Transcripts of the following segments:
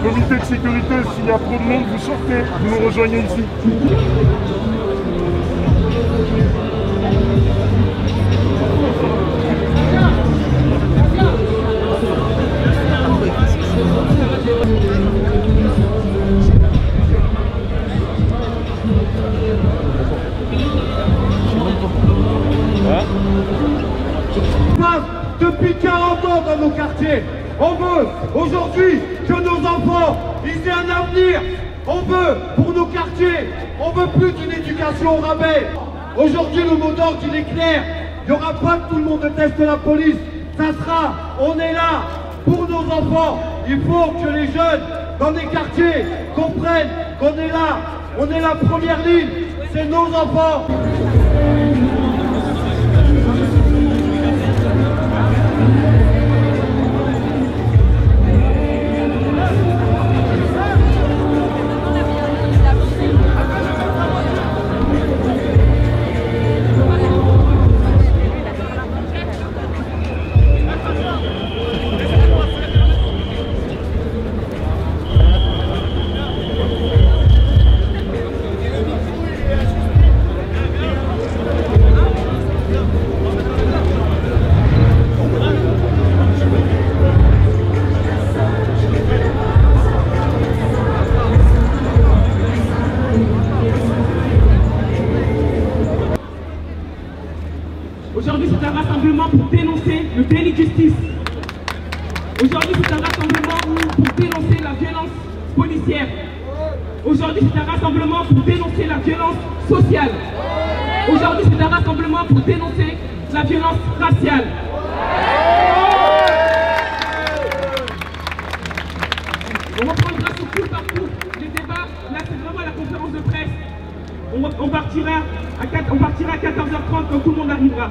Comité de sécurité, s'il y a trop de monde, vous sortez, vous nous rejoignez ici. Depuis 40 ans dans nos quartiers, on veut aujourd'hui que nos enfants ils aient un avenir. On veut pour nos quartiers, on veut plus d'une éducation au rabais. Aujourd'hui le mot d'ordre il est clair, il n'y aura pas que tout le monde déteste la police. Ça sera, on est là pour nos enfants. Il faut que les jeunes dans les quartiers comprennent qu'on est là, on est la première ligne, c'est nos enfants. Aujourd'hui, c'est un rassemblement pour dénoncer le déni de justice. Aujourd'hui, c'est un rassemblement pour dénoncer la violence policière. Aujourd'hui, c'est un rassemblement pour dénoncer la violence sociale. Aujourd'hui, c'est un rassemblement pour dénoncer la violence raciale. On reprendra sur coup par coup les débats. Là, c'est vraiment la conférence de presse. On partira à 14h30 quand tout le monde arrivera.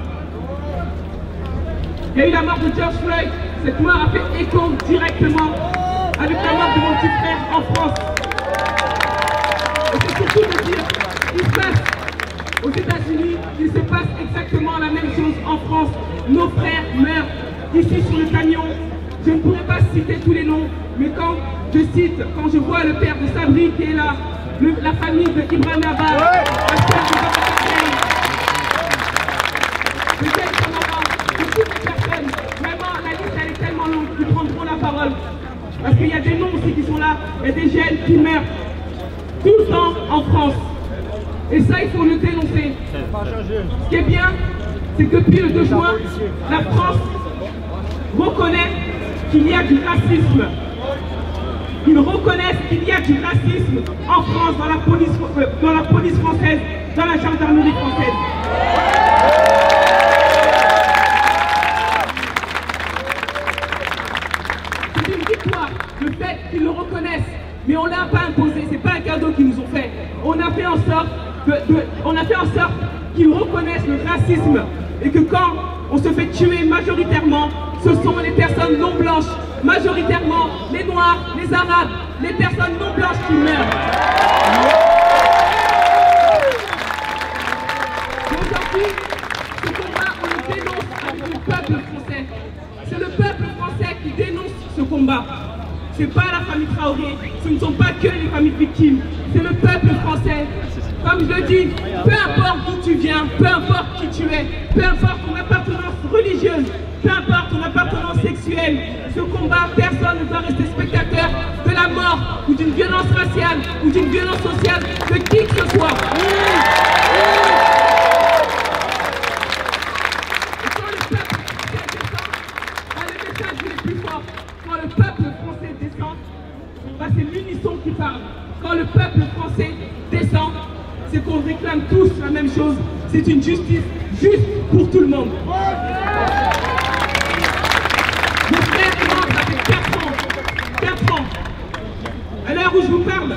Il y a eu la mort de George Floyd. Cette mort a fait écho directement avec la mort de mon petit frère en France. Et c'est surtout de dire qu'il se passe aux États-Unis, il se passe exactement la même chose en France. Nos frères meurent ici sur le camion. Je ne pourrais pas citer tous les noms, mais quand je vois le père de Sabri qui est là, la famille de Ibrahim Abba, la sœur de toutes les personnes, vraiment la liste elle est tellement longue, ils prendront la parole. Parce qu'il y a des noms aussi qui sont là, il y a des jeunes qui meurent tout le temps en France. Et ça, il faut le dénoncer. Ce qui est bien, c'est que depuis le 2 juin, la France reconnaît qu'il y a du racisme. Ils reconnaissent qu'il y a du racisme en France, dans la police française, dans la gendarmerie française. C'est une victoire, le fait qu'ils le reconnaissent, mais on ne l'a pas imposé, c'est pas un cadeau qu'ils nous ont fait. On a fait en sorte qu'ils reconnaissent le racisme et que quand on se fait tuer majoritairement, ce sont les personnes non blanches, majoritairement les Noirs, les Arabes, les personnes non blanches qui meurent. Aujourd'hui, ce combat, on le dénonce avec le peuple français. C'est le peuple français qui dénonce ce combat. Ce n'est pas la famille Traoré, ce ne sont pas que les familles victimes, c'est le peuple français. Comme je le dis, peu importe d'où tu viens, peu importe qui tu es, peu importe ton appartenance religieuse, peu importe ton appartenance sexuelle, ce combat, personne ne doit rester spectateur de la mort ou d'une violence raciale ou d'une violence sociale de qui que ce soit. Et quand le peuple français descend, le message est plus fort. Quand le peuple français descend, c'est l'unisson qui parle. Quand le peuple français descend, c'est qu'on réclame tous la même chose. C'est une justice juste pour tout le monde. Mon frère est mort, ça fait 4 ans. 4 ans. À l'heure où je vous parle,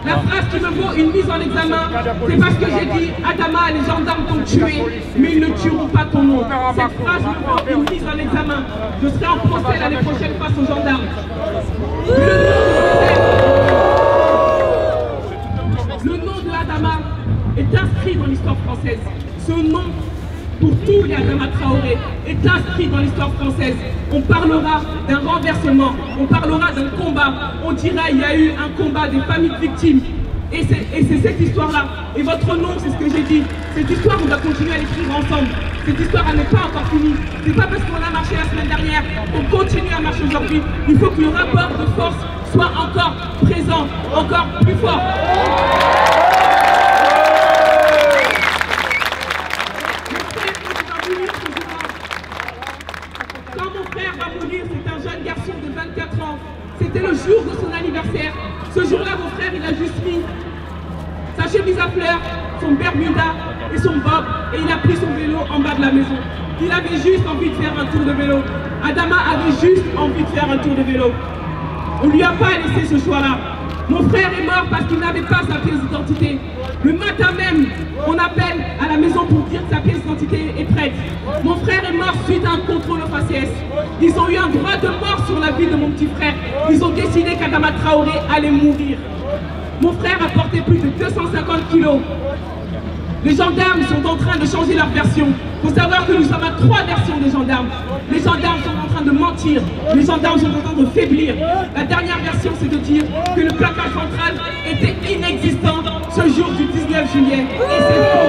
la phrase qui me vaut une mise en examen, c'est parce que j'ai dit Adama, les gendarmes t'ont tué, mais ils ne tueront pas ton nom. Cette phrase me vaut une mise en examen. Je serai en procès l'année prochaine face aux gendarmes. Le nom de Adama est inscrit dans l'histoire française. Ce nom pour tous les Adama Traoré est inscrit dans l'histoire française. On parlera d'un renversement, on parlera d'un combat, on dira il y a eu un combat des familles victimes. Et c'est cette histoire-là. Et votre nom, c'est ce que j'ai dit. Cette histoire, on doit continuer à l'écrire ensemble. Cette histoire, elle n'est pas encore finie. C'est pas parce qu'on a marché la semaine dernière qu'on continue à marcher aujourd'hui. Il faut que le rapport de force soit encore présent, encore plus fort. Quand mon frère va mourir, c'est un jeune garçon de 24 ans. C'était le jour de son anniversaire. Ce jour-là, mon frère, il a juste mis sa chemise à fleurs, son bermuda et son bob, et il a pris son vélo en bas de la maison. Il avait juste envie de faire un tour de vélo. Adama avait juste envie de faire un tour de vélo. On ne lui a pas laissé ce choix-là. Mon frère est mort parce qu'il n'avait pas sa pièce d'identité. Le matin même, on appelle à la maison pour dire que sa pièce d'identité est prête. Mon frère est mort suite à un contrôle au faciès. Ils ont eu un droit de mort sur la vie de mon petit frère. Ils ont décidé qu'Adama Traoré allait mourir. Mon frère a porté plus de 250 kilos. Les gendarmes sont en train de changer leur version. Il faut savoir que nous sommes à 3 versions des gendarmes. Les gendarmes sont en train de mentir. Les gendarmes sont en train de faiblir. La dernière version, c'est de dire que le placard central était inexistant ce jour du 19 juillet. Et c'est faux.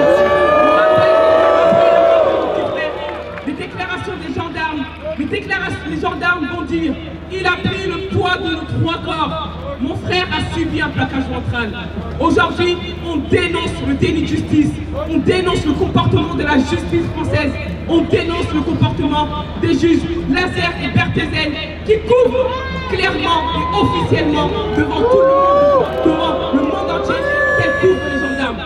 Les déclarations des gendarmes, les gendarmes vont dire il a pris le poids de nos 3 corps. Mon frère a subi un plaquage ventral. Aujourd'hui, on dénonce le déni de justice. On dénonce le comportement de la justice française. On dénonce le comportement des juges Lazer et Berthézel qui couvrent clairement et officiellement devant tout le monde, devant le monde entier, qu'elles couvrent les gendarmes.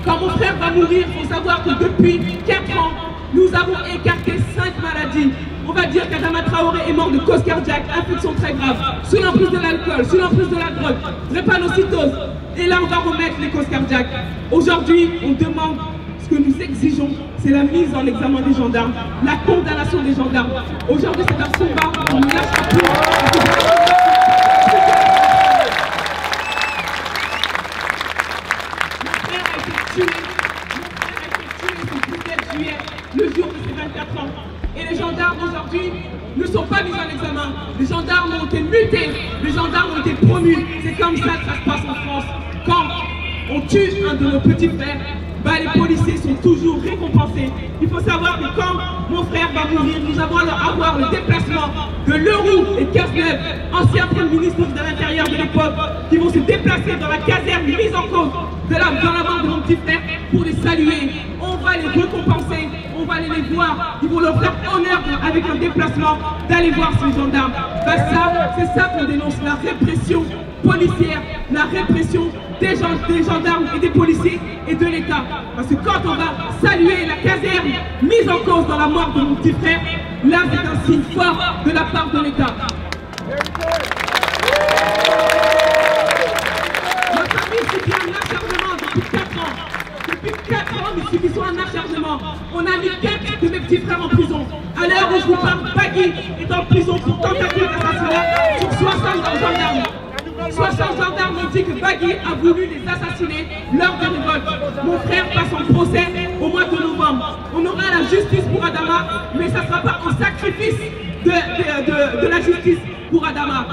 Quand mon frère va mourir, il faut savoir que depuis 4 ans, nous avons écarté 5 maladies. On va dire qu'Adama Traoré est mort de cause cardiaque, infection très grave, sous l'emprise de l'alcool, sous l'emprise de la drogue, drépanocytose. Et là, on va remettre les causes cardiaques. Aujourd'hui, on demande, ce que nous exigeons, c'est la mise en examen des gendarmes, la condamnation des gendarmes. Aujourd'hui, c'est un combat, on ne lâchera plus. Mon frère a été tué ce 17 juillet, le jour de ses 24 ans. Et les gendarmes aujourd'hui ne sont pas mis en examen. Les gendarmes ont été mutés, les gendarmes ont été promus. C'est comme ça que ça se passe en France. Quand on tue un de nos petits frères, les policiers sont toujours récompensés. Il faut savoir que quand mon frère va mourir, nous allons avoir le déplacement de Leroux et Cazeneuve, anciens premiers ministres de l'Intérieur de l'époque, qui vont se déplacer dans la caserne mise en cause dans la mort de mon petit frère pour les saluer. On va les récompenser, on va aller les voir, ils vont leur faire honneur avec un déplacement d'aller voir ces gendarmes. C'est ça qu'on dénonce, la répression policière, la répression des gendarmes et des policiers et de l'État. Parce que quand on va saluer la caserne mise en cause dans la mort de mon petit frère, là c'est un signe fort de la part de l'État. Notre ami subit un acharnement depuis 4 ans. Depuis 4 ans, nous subissons un acharnement. On a mis 4 de mes petits frères en prison. À l'heure où je vous parle, Bagui est en prison pour tentative d'assassinat sur 60 gendarmes. 60 gendarmes ont dit que Bagui a voulu les assassiner lors des révoltes. Mon frère passe en procès au mois de novembre. On aura la justice pour Adama, mais ça ne sera pas au sacrifice de la justice pour Adama.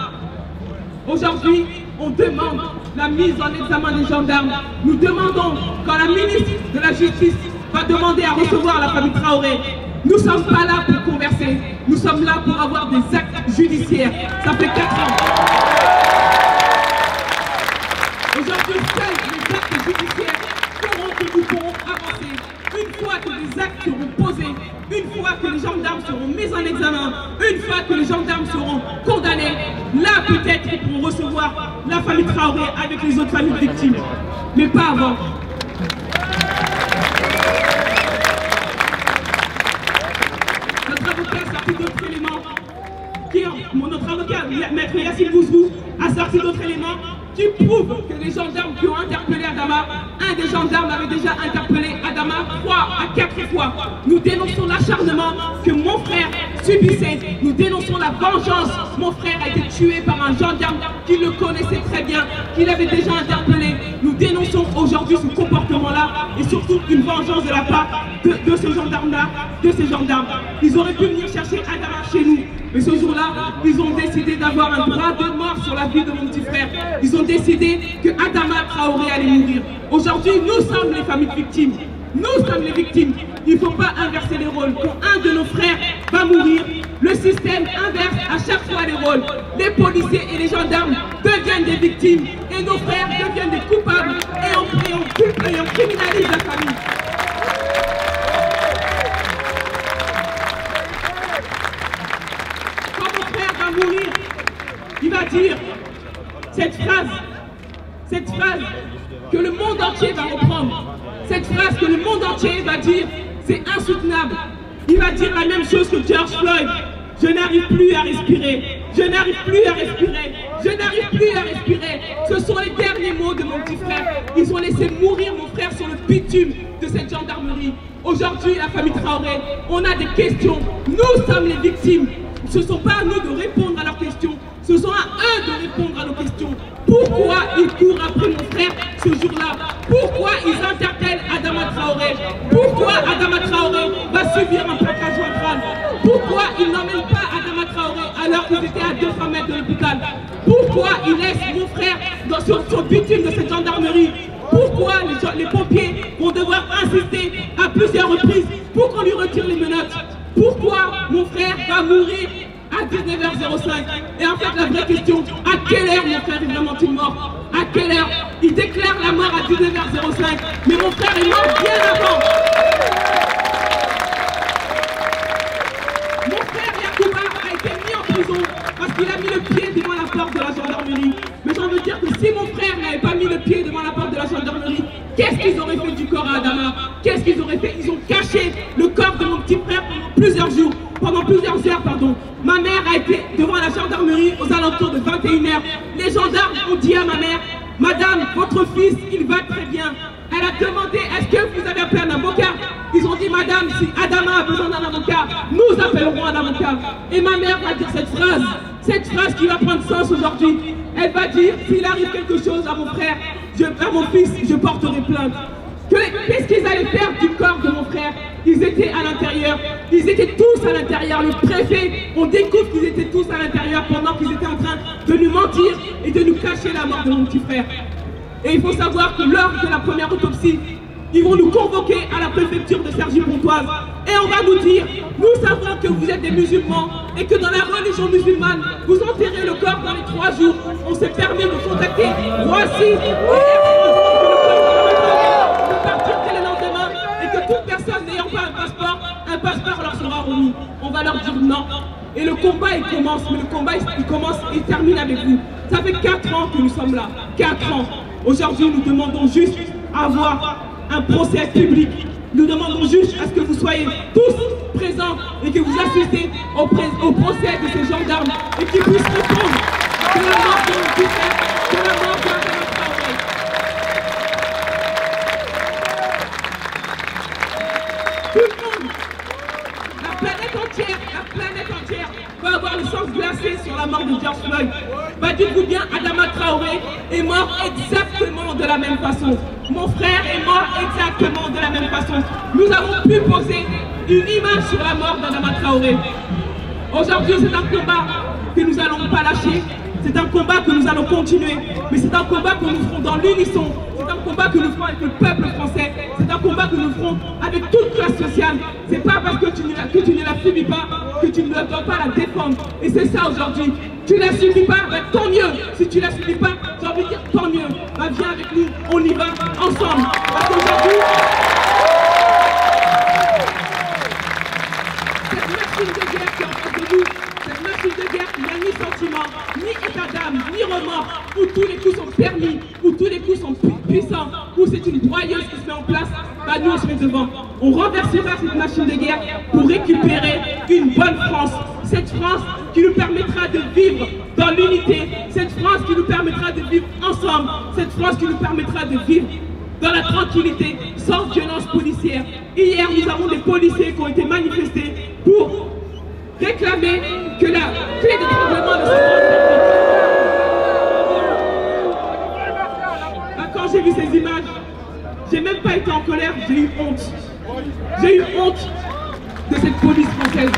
Aujourd'hui, on demande la mise en examen des gendarmes. Nous demandons, quand la ministre de la Justice va demander à recevoir la famille Traoré, nous ne sommes pas là pour converser, nous sommes là pour avoir des actes judiciaires. Ça fait 4 ans. Aujourd'hui, seuls les actes judiciaires feront que nous pourrons avancer. Une fois que les actes seront posés, une fois que les gendarmes seront mis en examen, une fois que les gendarmes seront condamnés, là peut-être ils pourront recevoir la famille Traoré avec les autres familles victimes. Mais pas avant. Notre avocat a sorti d'autres éléments. Notre avocat, Maître Yassine Bouzrou, a sorti d'autres éléments qui prouve que les gendarmes qui ont interpellé Adama, un des gendarmes avait déjà interpellé Adama 3 à 4 fois. Nous dénonçons l'acharnement que mon frère subissait. Nous dénonçons la vengeance. Mon frère a été tué par un gendarme qui le connaissait très bien, qu'il avait déjà interpellé. Nous dénonçons aujourd'hui ce comportement-là et surtout une vengeance de la part de ce gendarme-là, de ces gendarmes. Ils auraient pu venir chercher Adama chez nous. Mais ce jour-là, ils ont décidé d'avoir un droit de mort sur la vie de mon petit frère. Ils ont décidé que Adama Traoré allait mourir. Aujourd'hui, nous sommes les familles victimes. Nous sommes les victimes. Il ne faut pas inverser les rôles. Quand un de nos frères va mourir, le système inverse à chaque fois les rôles. Les policiers et les gendarmes deviennent des victimes et nos frères deviennent des coupables et on criminalise la famille. Quand mon frère va mourir, il va dire cette phrase que le monde entier va reprendre. Cette phrase que le monde entier va dire, c'est insoutenable. Il va dire la même chose que George Floyd. Je n'arrive plus à respirer. Je n'arrive plus à respirer. Je n'arrive plus à respirer. Ce sont les derniers mots de mon petit frère. Ils ont laissé mourir mon frère sur le bitume de cette gendarmerie. Aujourd'hui, la famille Traoré, on a des questions. Nous sommes les victimes. Ce ne sont pas à nous de répondre à leurs questions. Ce sont à eux de répondre à nos questions. Pourquoi ils courent après mon frère ce jour-là? Pourquoi ils interpellent Adama Traoré? Pourquoi Adama Traoré va subir un plaquage au crâne? Pourquoi ils n'emmènent pas Adama Traoré alors qu'ils étaient à 200 mètres de l'hôpital? Pourquoi ils laissent mon frère sur le bitume de cette gendarmerie? Pourquoi les pompiers vont devoir insister à plusieurs reprises pour qu'on lui retire les menottes? Pourquoi mon frère va mourir à 19h05? Et en fait, la vraie question, à quelle heure mon frère est vraiment-il mort? À quelle heure? Il déclare la mort à 19h05, mais mon frère est mort bien avant. Mon frère Yacouba a été mis en prison parce qu'il a mis le pied devant la porte de la gendarmerie. Mais j'ai envie de dire que si mon frère n'avait pas mis le pied devant la porte de la gendarmerie, qu'est-ce qu'ils auraient fait du corps à Adama? Qu'est-ce qu'ils auraient fait? Ils ont caché le corps de mon petit frère pendant plusieurs jours. Pendant plusieurs heures, pardon. Ma mère a été devant la gendarmerie aux alentours de 21h. Les gendarmes ont dit à ma mère, Madame, votre fils, il va très bien. Elle a demandé, est-ce que vous avez appelé un avocat? Ils ont dit, Madame, si Adama a besoin d'un avocat, nous appellerons un avocat. Et ma mère va dire cette phrase qui va prendre sens aujourd'hui. Elle va dire, s'il arrive quelque chose à mon frère, à mon fils, je porterai plainte. Qu'est-ce qu'ils allaient faire du corps de mon frère? Ils étaient à l'intérieur, ils étaient tous à l'intérieur. Le préfet, on découvre qu'ils étaient tous à l'intérieur pendant qu'ils étaient en train de nous mentir et de nous cacher la mort de mon petit frère. Et il faut savoir que lors de la première autopsie, ils vont nous convoquer à la préfecture de Cergy-Pontoise et on va nous dire, nous savons que vous êtes des musulmans et que dans la religion musulmane, vous enterrez le corps dans les 3 jours. On s'est permis de contacter Roissy toute personne n'ayant pas un passeport leur sera remis. On va leur dire non. Et le combat il commence, mais le combat il commence et termine avec vous. Ça fait 4 ans que nous sommes là. 4 ans. Aujourd'hui, nous demandons juste à avoir un procès public. Nous demandons juste à ce que vous soyez tous présents et que vous assistez au procès de ces gendarmes et qu'ils puissent répondre de la mort de notre petit frère, de la mort de Adama Traoré. Tout le monde, la planète entière va avoir le sang glacé sur la mort de George Floyd. Bah, dites-vous bien, Adama Traoré est mort exactement de la même façon. Mon frère est mort exactement de la même façon. Nous avons pu poser une image sur la mort d'Adama Traoré. Aujourd'hui, c'est un combat que nous n'allons pas lâcher. C'est un combat que nous allons continuer. Mais c'est un combat que nous ferons dans l'unisson. C'est un combat que nous ferons avec le peuple français. C'est un combat que nous ferons avec toute classe sociale. C'est pas parce que tu ne la subis pas que tu ne dois pas la défendre. Et c'est ça aujourd'hui. Tu la subis pas, bah, tant mieux. Si tu la subis pas, j'ai envie de dire tant mieux. Bah, viens avec nous, on y va ensemble. Parce qu'aujourd'hui, cette machine de guerre qui est en face de nous, cette machine de guerre qui n'a ni sentiment, ni état d'âme, ni remords, où tous les coups sont permis, où tous les coups sont puissants, où c'est une broyeuse qui se met en place, bah nous on se met devant. On renversera cette machine de guerre pour récupérer une bonne France. Cette France qui nous permettra de vivre dans l'unité, cette France qui nous permettra de vivre ensemble, cette France qui nous permettra de vivre dans la tranquillité, sans violence policière. Hier, nous avons des policiers qui ont été manifestés pour réclamer que la clé de tremblement ne soit pas interdite. Quand j'ai vu ces images, j'ai même pas été en colère, j'ai eu honte. J'ai eu honte de cette police française.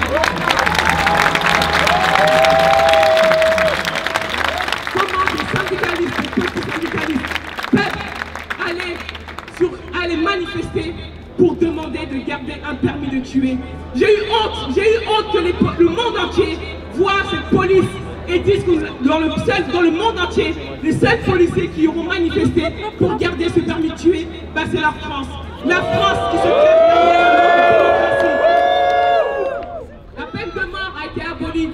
Comment des syndicalistes, des petits syndicalistes peuvent aller manifester pour demander de garder un permis de tuer? J'ai eu honte que le monde entier voit cette police et disent que dans le monde entier, les seuls policiers qui auront manifesté pour garder ce permis de tuer, bah c'est la France. La France qui se cache derrière la démocratie. La peine de mort a été abolie.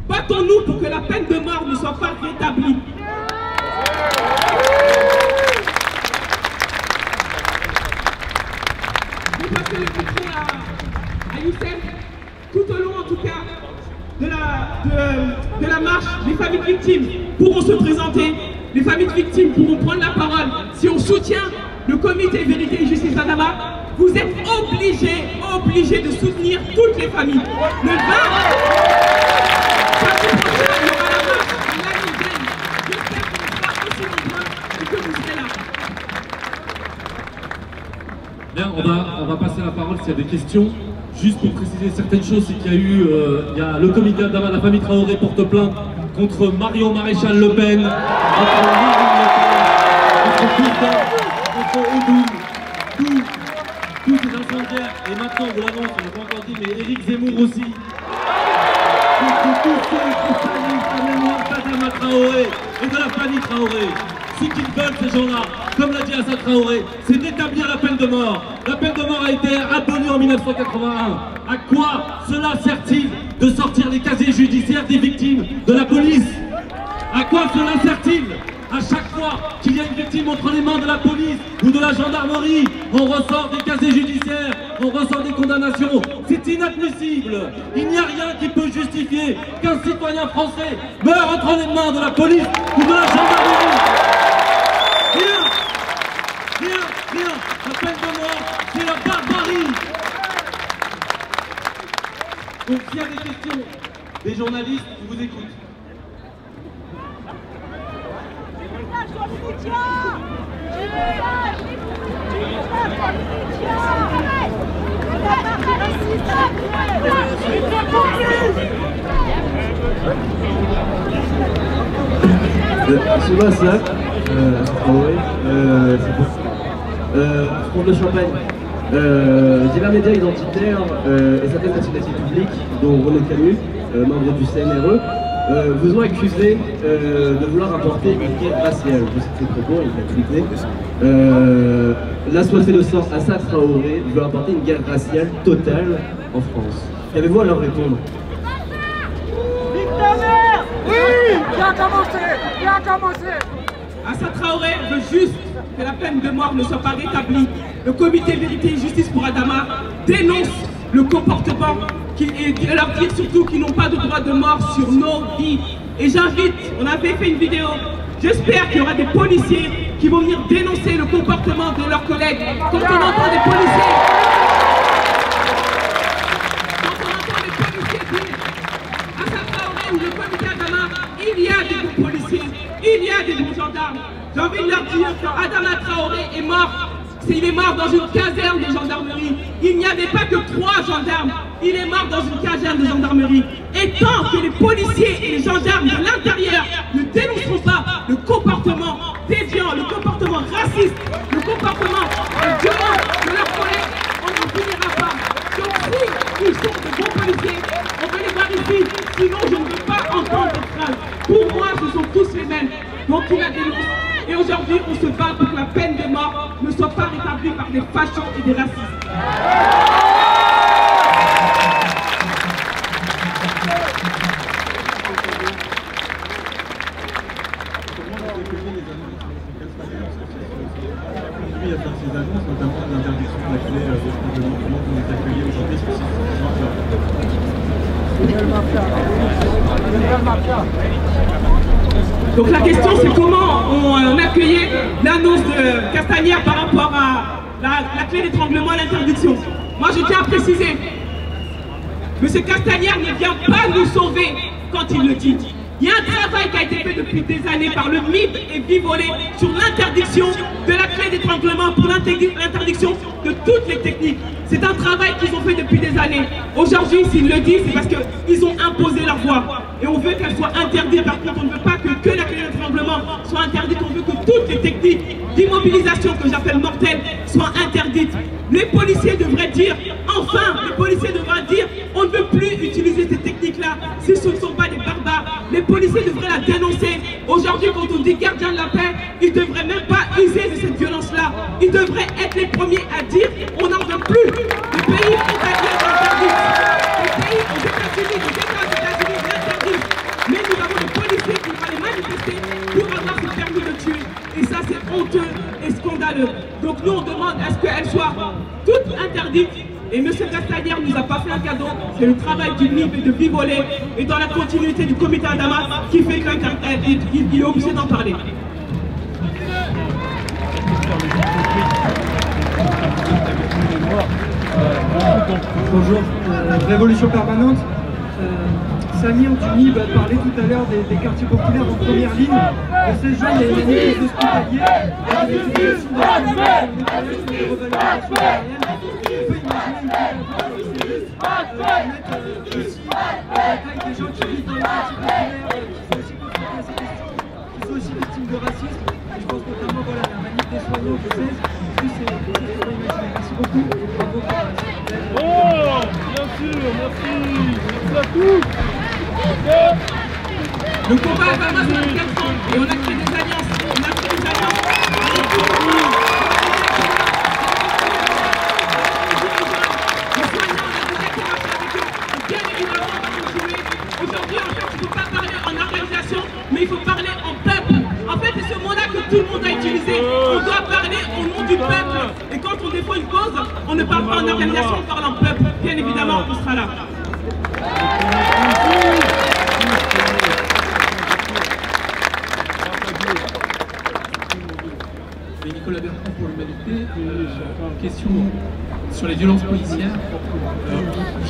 Battons-nous pour que la peine de mort ne soit pas rétablie. Je vais passer le micro à Youssef. Tout au long, en tout cas, de la marche, les familles victimes pourront se présenter. Les familles victimes pourront prendre la parole. Si on soutient le comité Vérité et Justice Adama, vous êtes obligés de soutenir toutes les familles. Le 20 samedi prochain, il y aura la marche de la Ligue. J'espère qu'on sera aussi nombreux et que vous serez là. Bien, on va passer la parole s'il y a des questions. Juste pour préciser certaines choses, c'est qu'il y a eu le comité Adama, la famille Traoré porte plainte contre Marion Maréchal Le Pen, contre Marine Le Pen, contre Tourda, contre Oudoum, tous ces incendiaires, et maintenant on vous l'annonce, on l'a pas encore dit, mais Éric Zemmour aussi, contre tous ceux qui salissent la mémoire d'Adama Traoré et de la famille Traoré. Ce qu'ils veulent, ces gens-là, comme l'a dit Assa Traoré, c'est d'établir la peine de mort. La peine de mort a été abolie en 1981. À quoi cela sert-il de sortir les casiers judiciaires des victimes de la police? À quoi cela sert-il? À chaque fois qu'il y a une victime entre les mains de la police ou de la gendarmerie, on ressort des casiers judiciaires, on ressort des condamnations. C'est inadmissible. Il n'y a rien qui peut justifier qu'un citoyen français meure entre les mains de la police ou de la gendarmerie. Rien. La peine de mort, c'est la barbarie. Donc s'il y a des questions, des journalistes, je vous écoute. C'est moi ça, pour le Champagne. Divers médias identitaires et certaines personnalités publiques, dont Renaud Camus, membre du CNRE, vous ont accusé de vouloir apporter une guerre raciale. Je cite ces propos, il a tweeté. L'assoiffé de sang Assa Traoré veut apporter une guerre raciale totale en France. Qu'avez-vous à leur répondre? Oui, bien commencé. Assa Traoré veut juste que la peine de mort ne soit pas rétablie. Le comité Vérité et Justice pour Adama dénonce le comportement et leur dire surtout qu'ils n'ont pas de droit de mort sur nos vies. Et j'invite, on avait fait une vidéo, j'espère qu'il y aura des policiers qui vont venir dénoncer le comportement de leurs collègues. Quand on entend des policiers dire Assa Traoré ou le comité Adama, il y a des bons policiers, il y a des bons gendarmes. J'ai envie de leur dire quand Adama Traoré est mort, il est mort dans une caserne de gendarmerie. Il n'y avait pas que 3 gendarmes. Il est mort dans une caserne de gendarmerie. Et tant que les policiers et les gendarmes de l'intérieur ne dénonceront pas le comportement déviant, le comportement raciste, le comportement violent de leurs collègues, on n'en finira pas. Donc si ils sont de bons policiers, on veut les voir ici. Sinon je ne veux pas entendre cette phrase. Pour moi, ce sont tous les mêmes. Donc il la dénonce. Et aujourd'hui, on se bat pour que la peine de mort ne soit pas rétablie par des fachos et des racistes. Il y a ces annonces, notamment l'interdiction de la clé de tremblement. Comment vous êtes accueillis aujourd'hui sur cette Donc la question c'est comment on accueillait l'annonce de Castagnère par rapport à la clé d'étranglement à l'interdiction. Moi je tiens à préciser, M. Castagnère ne vient pas nous sauver quand il le dit. Il y a un travail qui a été fait depuis des années par le MIB et Vivolé sur l'interdiction de la clé d'étranglement pour l'interdiction de toutes les techniques. C'est un travail qu'ils ont fait depuis des années. Aujourd'hui, s'ils le disent, c'est parce qu'ils ont imposé leur voix. Et on veut qu'elle soit interdite. Par contre, on ne veut pas que la clé d'étranglement soit interdite. On veut que toutes les techniques d'immobilisation que j'appelle mortelles soient interdites. Les policiers devraient dire, enfin, les policiers devraient dire, on ne veut plus utiliser ces techniques-là si ce ne sont pas des barbares. Les policiers devraient la dénoncer. Aujourd'hui, quand on dit gardien de la paix, ils ne devraient même pas user de cette violence-là. Ils devraient être les premiers à dire, on n'en veut plus. Les pays frontaliers l'interdisent. Les pays aux États-Unis, les États aux États-Unis l'interdisent. Mais nous avons des policiers qui vont aller manifester pour avoir ce permis de tuer. Et ça, c'est honteux et scandaleux. Donc nous, on demande à ce qu'elles soient toutes interdites. Et M. Castagnère ne nous a pas fait un cadeau. C'est le travail du MIB et de Vivolé et dans la continuité du comité Adama qui fait qu'il est obligé d'en parler. Bonjour, Révolution Permanente. Samir du MIB a parlé tout à l'heure des quartiers populaires en première ligne. De ces jeunes, il y a une manifeste hospitalier, il y a des utilisations de la des revalorisations aériennes. On peut imaginer une mettre aussi la bataille des gens qui vivent dans les quartiers populaires, qui sont aussi confrontés à ces questions, qui sont aussi victimes de racisme. Et je pense notamment à la manif des soignants de 16. C'est ce qu'on peut imaginer. Merci beaucoup. Bravo pour Oh, bien sûr, merci. Merci à tous. Le combat est vraiment sur le 4 ans et on a créé des alliances. On a créé des alliances. Bien évidemment, on va continuer. Aujourd'hui, en fait, il ne faut pas parler en organisation, mais il faut parler en peuple. En fait, c'est ce mot-là que tout le monde a utilisé. On doit parler au nom du peuple. Et quand on défend une cause, on ne parle pas en organisation, on parle en peuple. Bien évidemment, on sera là. Nicolas Bertrand pour l'Humanité. Question sur les violences policières.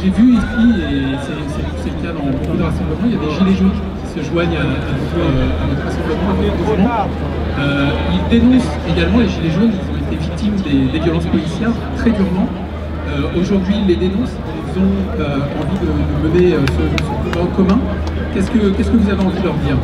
J'ai vu ici, et c'est le cas dans beaucoup de rassemblements, il y a des gilets jaunes qui se joignent à notre rassemblement, à notre mouvement. Ils dénoncent également, les gilets jaunes, ils ont été victimes des violences policières très durement. Aujourd'hui, ils les dénoncent, ils ont envie de mener ce combat en commun. Qu'est-ce que vous avez envie de leur dire?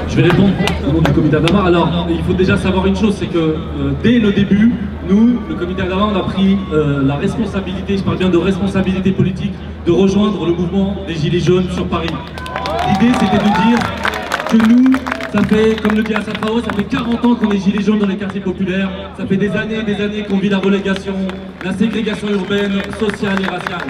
Je vais répondre au nom du comité Adama. Alors, il faut déjà savoir une chose, c'est que dès le début, nous, le comité Adama, on a pris la responsabilité, je parle bien de responsabilité politique, de rejoindre le mouvement des Gilets jaunes sur Paris. L'idée, c'était de dire que nous, ça fait, comme le dit Assad Traoré, ça fait 40 ans qu'on est Gilets jaunes dans les quartiers populaires, ça fait des années qu'on vit la relégation, la ségrégation urbaine, sociale et raciale.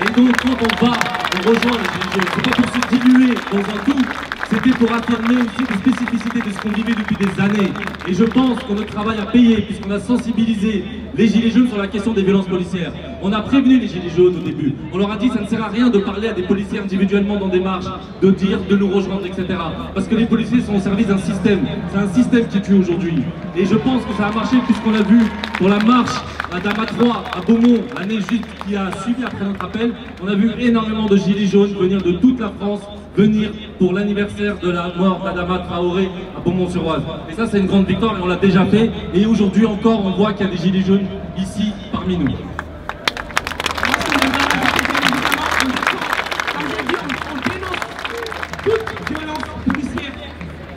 Et donc, quand on va rejoindre les Gilets jaunes, c'est pas pour se diluer dans un tout, c'était pour affirmer aussi des spécificités de ce qu'on vivait depuis des années. Et je pense que notre travail a payé, puisqu'on a sensibilisé les Gilets jaunes sur la question des violences policières. On a prévenu les Gilets jaunes au début. On leur a dit que ça ne sert à rien de parler à des policiers individuellement dans des marches, de dire, de nous rejoindre, etc. Parce que les policiers sont au service d'un système. C'est un système qui tue aujourd'hui. Et je pense que ça a marché, puisqu'on a vu pour la marche à Dama 3, à Beaumont, l'année juste qui a suivi après notre appel, on a vu énormément de Gilets jaunes venir de toute la France, venir pour l'anniversaire de la mort d'Adama Traoré à Beaumont-sur-Oise. Et ça, c'est une grande victoire et on l'a déjà fait. Et aujourd'hui encore, on voit qu'il y a des Gilets jaunes ici parmi nous.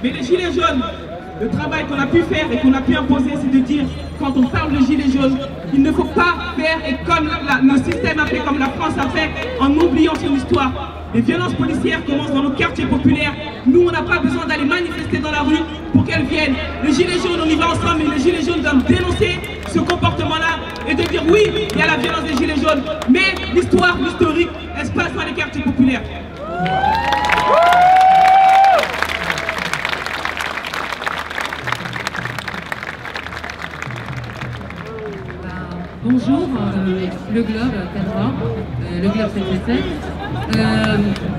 Mais les Gilets jaunes, le travail qu'on a pu faire et qu'on a pu imposer, c'est de dire, quand on parle de Gilets jaunes, il ne faut pas faire et comme le système a fait, comme la France a fait, en oubliant son histoire. Les violences policières commencent dans nos quartiers populaires. Nous, on n'a pas besoin d'aller manifester dans la rue pour qu'elles viennent. Les Gilets jaunes, on y va ensemble, mais les Gilets jaunes doivent dénoncer ce comportement-là et de dire oui, il y a la violence des Gilets jaunes, mais l'histoire, l'historique, elle se passe dans les quartiers populaires. Bonjour, le Globe, Cadra. Le Globe, c'est Français.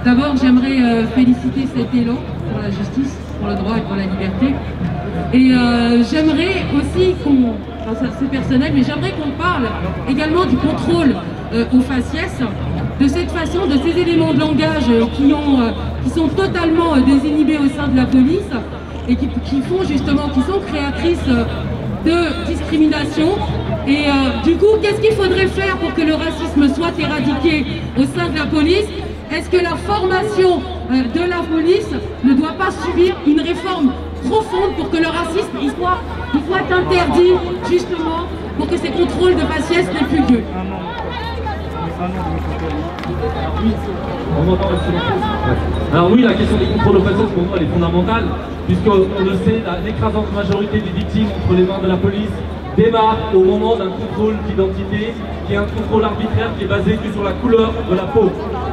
D'abord, j'aimerais féliciter cet élan pour la justice, pour le droit et pour la liberté. Et j'aimerais aussi qu'on, enfin c'est personnel, mais j'aimerais qu'on parle également du contrôle au faciès, de cette façon, de ces éléments de langage qui sont totalement désinhibés au sein de la police et qui sont créatrices de discrimination. Et du coup, qu'est-ce qu'il faudrait faire pour que le racisme soit éradiqué au sein de la police? Est-ce que la formation de la police ne doit pas subir une réforme profonde pour que le racisme il soit interdit, justement, pour que ces contrôles de faciès n'aient plus lieu? Alors oui, la question des contrôles au faciès, pour moi, elle est fondamentale, puisqu'on le sait, l'écrasante majorité des victimes entre les mains de la police démarre au moment d'un contrôle d'identité, qui est un contrôle arbitraire qui est basé sur la couleur de la peau.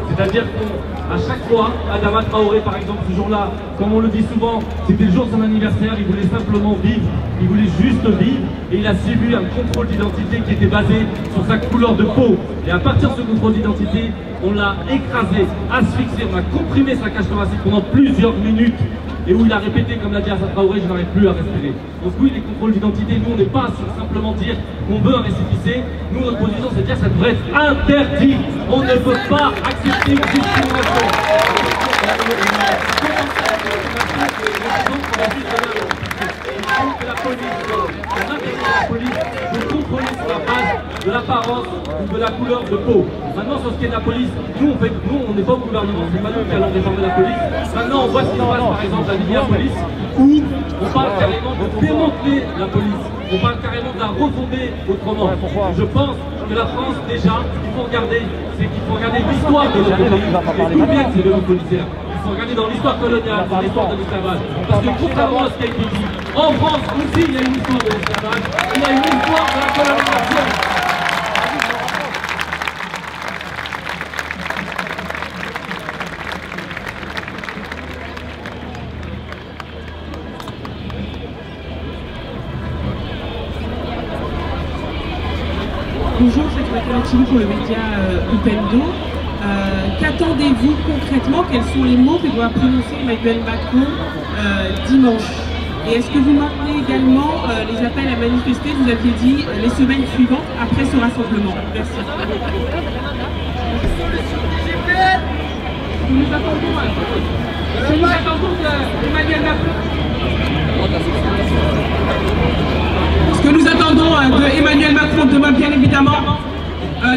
C'est-à-dire qu'à chaque fois, Adama Traoré, par exemple, ce jour-là, comme on le dit souvent, c'était le jour de son anniversaire, il voulait simplement vivre, il voulait juste vivre, et il a subi un contrôle d'identité qui était basé sur sa couleur de peau. Et à partir de ce contrôle d'identité, on l'a écrasé, asphyxié, on a comprimé sa cage thoracique pendant plusieurs minutes, et où il a répété, comme l'a dit Adama Traoré, je n'arrive plus à respirer. Donc oui, les contrôles d'identité, nous on n'est pas sur simplement dire qu'on veut un récépissé, nous notre position c'est de dire que ça devrait être interdit. On ne peut pas accepter une discrimination. La police de contrôler sur la base de l'apparence ou de la couleur de peau. Maintenant, sur ce qui est de la police, nous on n'est pas au gouvernement, c'est pas nous qui allons réformer la police. Maintenant, on voit ce qui se passe par exemple à la police, où on parle carrément de démanteler la police. On parle carrément de la refonder autrement. Je pense que la France, déjà, ce qu'il faut regarder, c'est qu'il faut regarder l'histoire de notre pays. Et d'où viennent ces violences policières. Il faut regarder dans l'histoire coloniale, dans l'histoire de l'esclavage. Parce que contrairement à ce qui a été dit, en France aussi il y a une histoire de l'esclavage, il y a une histoire de la colonisation. Bonjour, c'est Mathieu pour le média Upendo. Qu'attendez-vous concrètement? Quels sont les mots que doit prononcer Emmanuel Macron dimanche? Et est-ce que vous maintenez également les appels à manifester, vous aviez dit, les semaines suivantes après ce rassemblement? Merci. Nous attendons Emmanuel Macron. Ce que nous attendons de Emmanuel Macron demain, bien évidemment,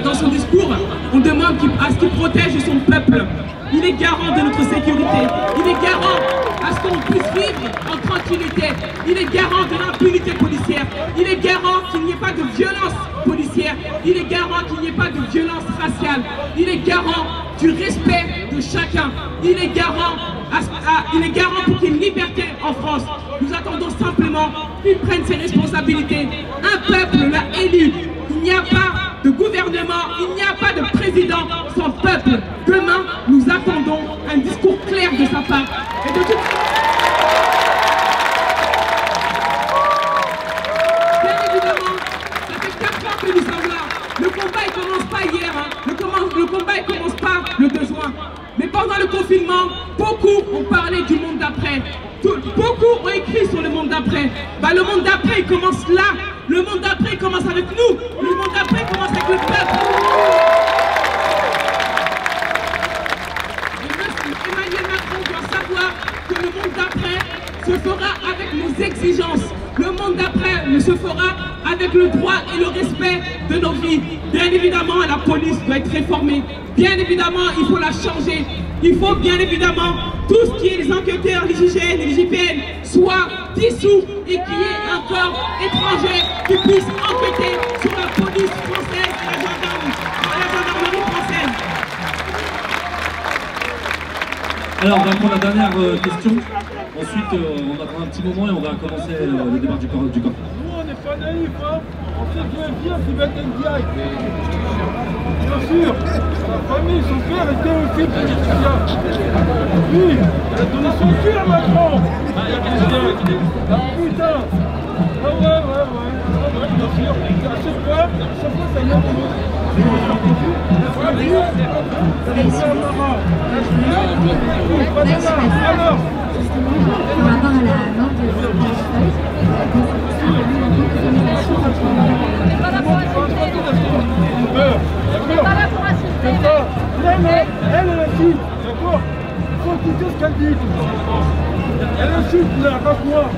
dans son discours, on demande à ce qu'il protège son peuple. Il est garant de notre sécurité. Il est garant à ce qu'on puisse vivre en tranquillité. Il est garant de l'impunité policière. Il est garant qu'il n'y ait pas de violence policière. Il est garant qu'il n'y ait pas de violence raciale. Il est garant du respect de chacun. Il est garant pour qu'il y ait une liberté en France. Nous attendons simplement qu'il prenne ses responsabilités. Un peuple l'a élu. Il n'y a pas de gouvernement, il n'y a pas de président sans peuple. Demain, nous attendons un discours clair de sa part. Et de toute... Bien évidemment, ça fait 4 ans que nous sommes là. Le combat, il commence pas hier. Le combat, il commence pas le 2 juin. Mais pendant le confinement, beaucoup ont parlé du monde d'après. Beaucoup ont écrit sur le monde d'après. Le monde d'après, il commence là. Le monde d'après, il commence avec nous. Le monde d'après, il commence avec le peuple. Emmanuel Macron doit savoir que le monde d'après se fera avec nos exigences. Le monde d'après ne se fera avec le droit et le respect de nos vies. Bien évidemment, la police doit être réformée. Bien évidemment, il faut la changer. Il faut bien évidemment tout ce qui est les enquêteurs, les IGN et les IPN soient dissous et qu'il y ait un corps étranger qui puisse enquêter sur la police française et la gendarmerie française. Alors, on va prendre la dernière question. Ensuite, on va prendre un petit moment et on va commencer le débat du corps. Nous, on n'est pas naïfs, hein. On sait qu'il est bien, c'est bête NDI. Bien sûr, sa famille, son père était aussi politicien. Oui, il a donné son cul à Macron. Ah putain. Ah ouais. sûr. À chaque fois, ça vient de l'autre. Alors, par rapport à la mort de on n'est pas là pour assister. Elle est là-dessus, d'accord? Il faut écouter ce qu'elle dit. Elle insulte la race-noire,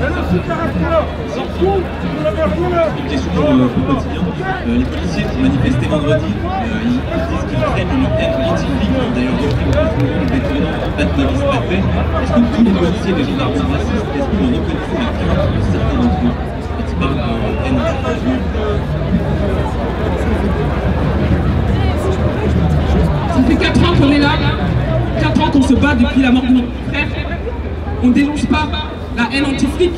elle insulte la race-noire. Surtout, vous n'avez rien à... Une question pour le quotidien. Les policiers qui ont manifesté vendredi, ils disent qu'ils craignent une haine anti-flic, d'ailleurs le détournant Antonis Papet. Est-ce que tous les policiers et les gendarmes sont racistes? Est-ce que vous reconnaissez la crainte de certains d'entre eux quand ils parlent de haine anti-flic? Ça fait 4 ans qu'on est là, 4 ans qu'on se bat depuis la mort de notre frère. On ne dénonce pas la haine anti-flic.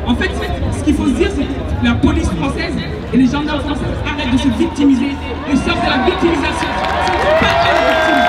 En fait, ce qu'il faut se dire, c'est que la police française et les gendarmes français arrêtent de se victimiser et sortent de la victimisation. Ce ne sont pas eux les victimes.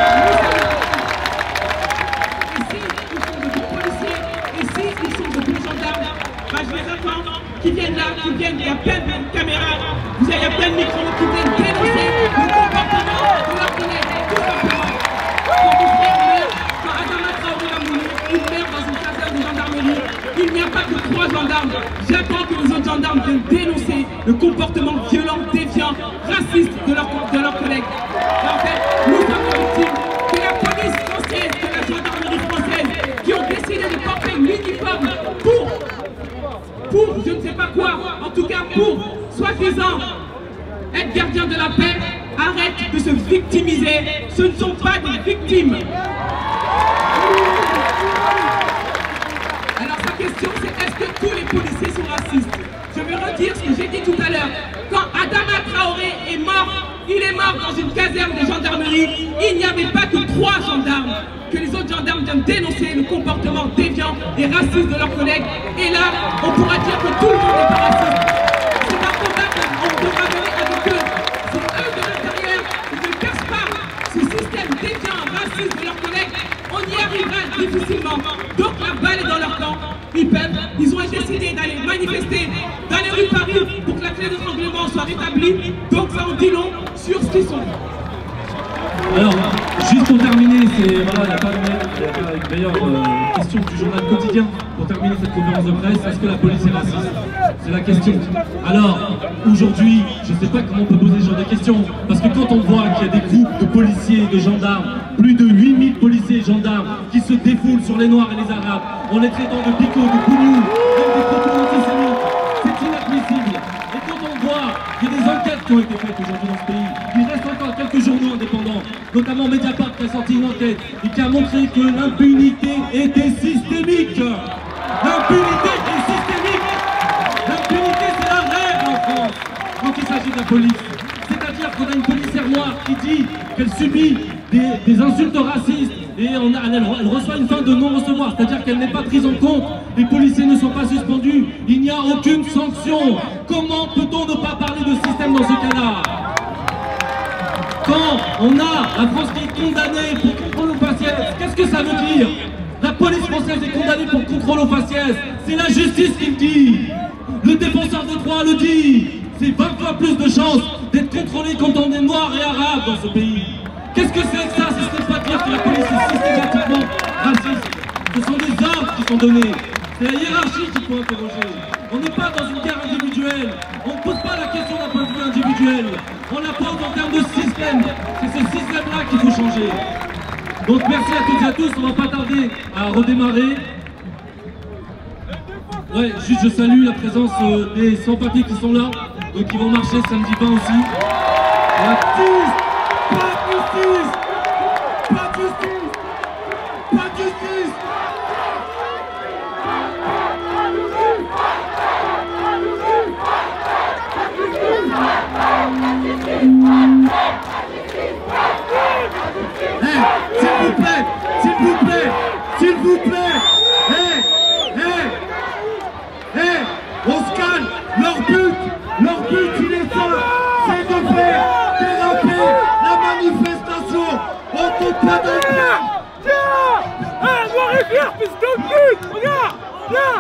Et si ils sont de bons policiers, et si ils sont de bons gendarmes, bah, je les attends, qui viennent là, qui viennent, il y a plein de caméras, il y a plein de micros qui viennent dénoncer le comportement de leurs collègues, tout simplement. Quand mon frère meurt, quand Adama Traoré a mouru, il meurt dans une caserne de gendarmerie, il n'y a pas que 3 gendarmes. J'attends que les autres gendarmes viennent dénoncer le comportement violent, déviant, raciste de leurs collègues. Et en fait, nous sommes victimes que la police française, que la gendarmerie française, qui ont décidé de porter l'uniforme pour je ne sais pas quoi, en tout cas pour, soi-disant, être gardien de la paix, arrête de se victimiser. Ce ne sont pas des victimes. Alors sa question c'est est-ce que tous les policiers sont racistes? Je vais redire ce que j'ai dit tout à l'heure. Quand Adama Traoré est mort, il est mort dans une caserne de gendarmerie. Il n'y avait pas que 3 gendarmes. Que les autres gendarmes viennent dénoncer le comportement déviant et raciste de leurs collègues. Et là, on pourra dire que tout le monde n'est pas raciste. C'est un combat qu'on devra mener avec eux. C'est eux de l'intérieur qui ne cassent pas ce système déviant, raciste de leurs collègues. On y arrivera difficilement. Donc la balle est dans leur camp. Ils ont décidé d'aller manifester dans les rues de Paris pour que la clé d'étranglement soit rétablie. Donc ça en dit long sur ce qu'ils sont. Alors, juste pour terminer, il n'y a pas une meilleure question du journal quotidien pour terminer cette conférence de presse. Est-ce que la police est raciste? C'est la question. Alors, aujourd'hui, je ne sais pas comment on peut poser ce genre de questions, parce que quand on voit qu'il y a des groupes de policiers et de gendarmes, plus de 8000 policiers et gendarmes qui se défoulent sur les Noirs et les Arabes, en les traitant de picots, de bougnoux, avec des propos antisémites, c'est inadmissible. Et quand on voit qu'il y a des enquêtes qui ont été faites aujourd'hui dans ce pays, il reste encore quelques journaux indépendants, notamment Mediapart qui a sorti une enquête et qui a montré que l'impunité était systémique. L'impunité est systémique. L'impunité c'est la règle en France quand il s'agit de la police. C'est-à-dire qu'on a une policière noire qui dit qu'elle subit des insultes racistes et elle reçoit une fin de non-recevoir, c'est-à-dire qu'elle n'est pas prise en compte, les policiers ne sont pas suspendus, il n'y a aucune sanction. Comment peut-on ne pas parler de système dans ce cas-là? Quand on a la France qui est condamnée pour contrôle au faciès, qu'est-ce que ça veut dire? La police française est condamnée pour contrôle au faciès, c'est la justice qui le dit. Le défenseur des droits le dit. C'est 20 fois plus de chances d'être contrôlé quand on est noir et arabe dans ce pays. Qu'est-ce que c'est que ça si ce n'est pas dire que la police est systématiquement raciste? Ce sont des ordres qui sont donnés. C'est la hiérarchie qu'il faut interroger. On n'est pas dans une guerre individuelle. On ne pose pas la question d'un point de vue individuel. On la pose en termes de système. C'est ce système-là qu'il faut changer. Donc merci à toutes et à tous. On ne va pas tarder à redémarrer. Ouais, juste je salue la présence des sans-papiers qui sont là. Donc ils vont marcher samedi 20 aussi. Justice! Pas de justice! Pas de justice! Pas de justice! S'il vous plaît, s'il vous plaît, s'il vous plaît, on se calme. Leur but il est simple, c'est de faire déraper la manifestation. On ne peut pas dans le plan. Tiens, noir et vert, fils de pute, regarde, viens.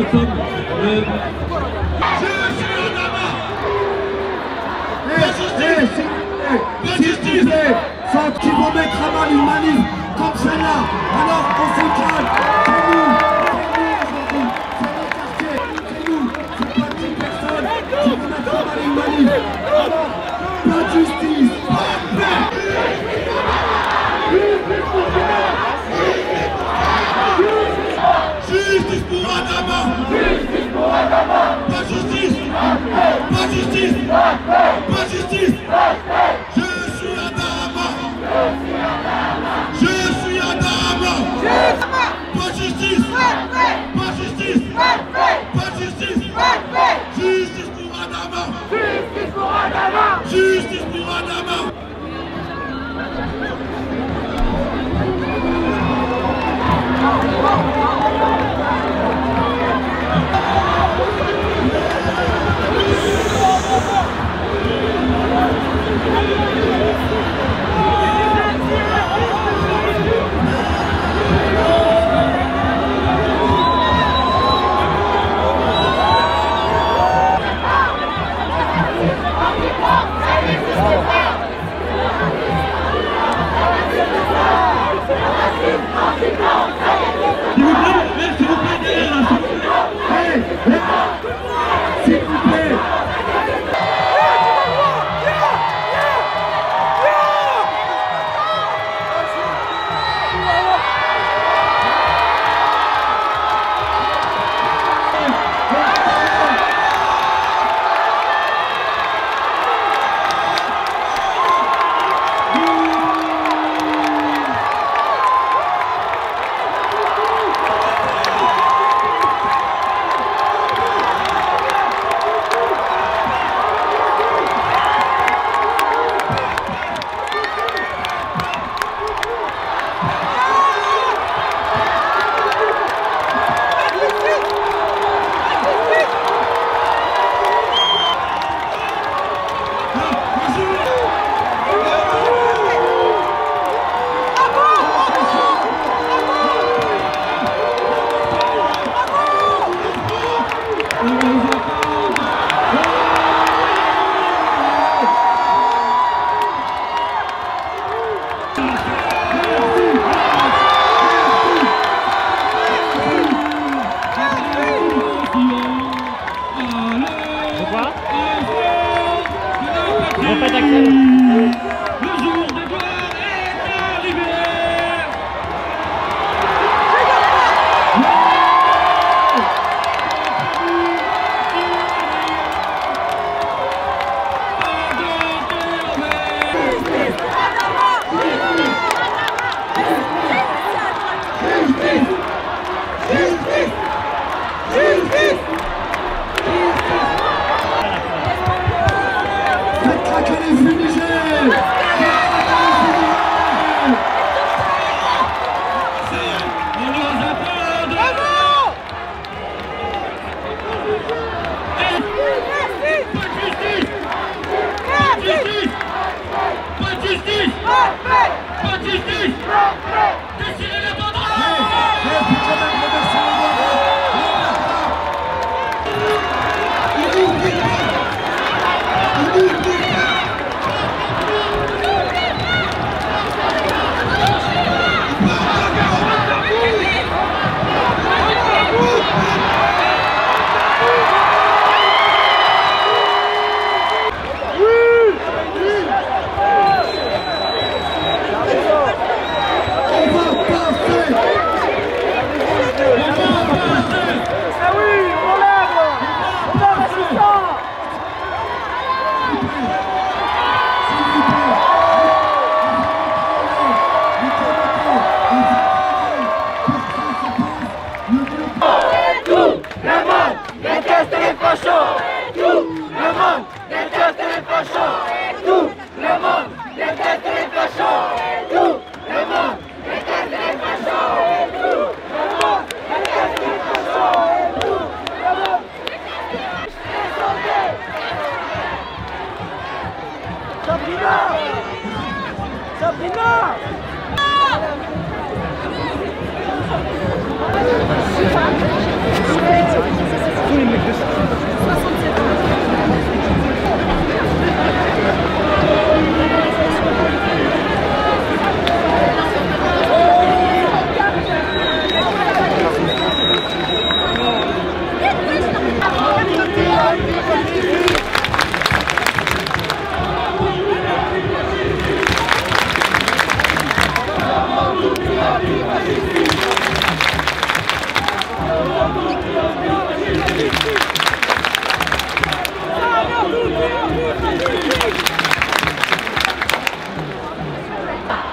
Octobre. S'il vous plaît, sans qu'ils vont mettre à mal une manif comme celle-là, alors on se calme. C'est nous aujourd'hui, c'est notre quartier, c'est nous, c'est pas 10 personnes qui vont mettre à mal une manif. Alors, pas de justice, pas de paix. Justice pour Adama. Justice pour Adama. Pas de justice. Pas de justice. Pas de justice. Je suis Adama. Je suis Adama. Pas de justice. Pas de justice. Pas de justice. Justice pour Adama. Justice pour Adama. Justice pour Adama.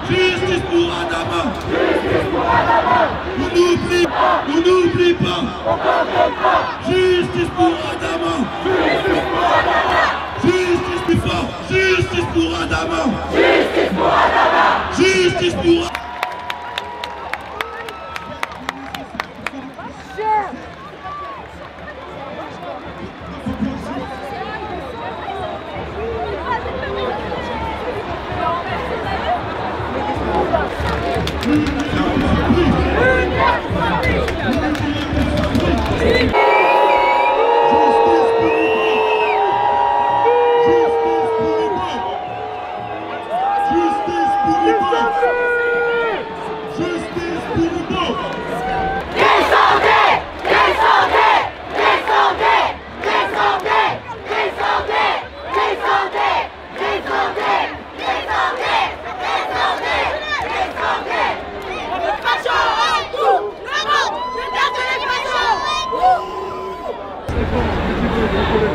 Justice pour Adama. On n'oublie pas. Justice pour Adama. Justice plus fort. Justice pour Adama. Justice pour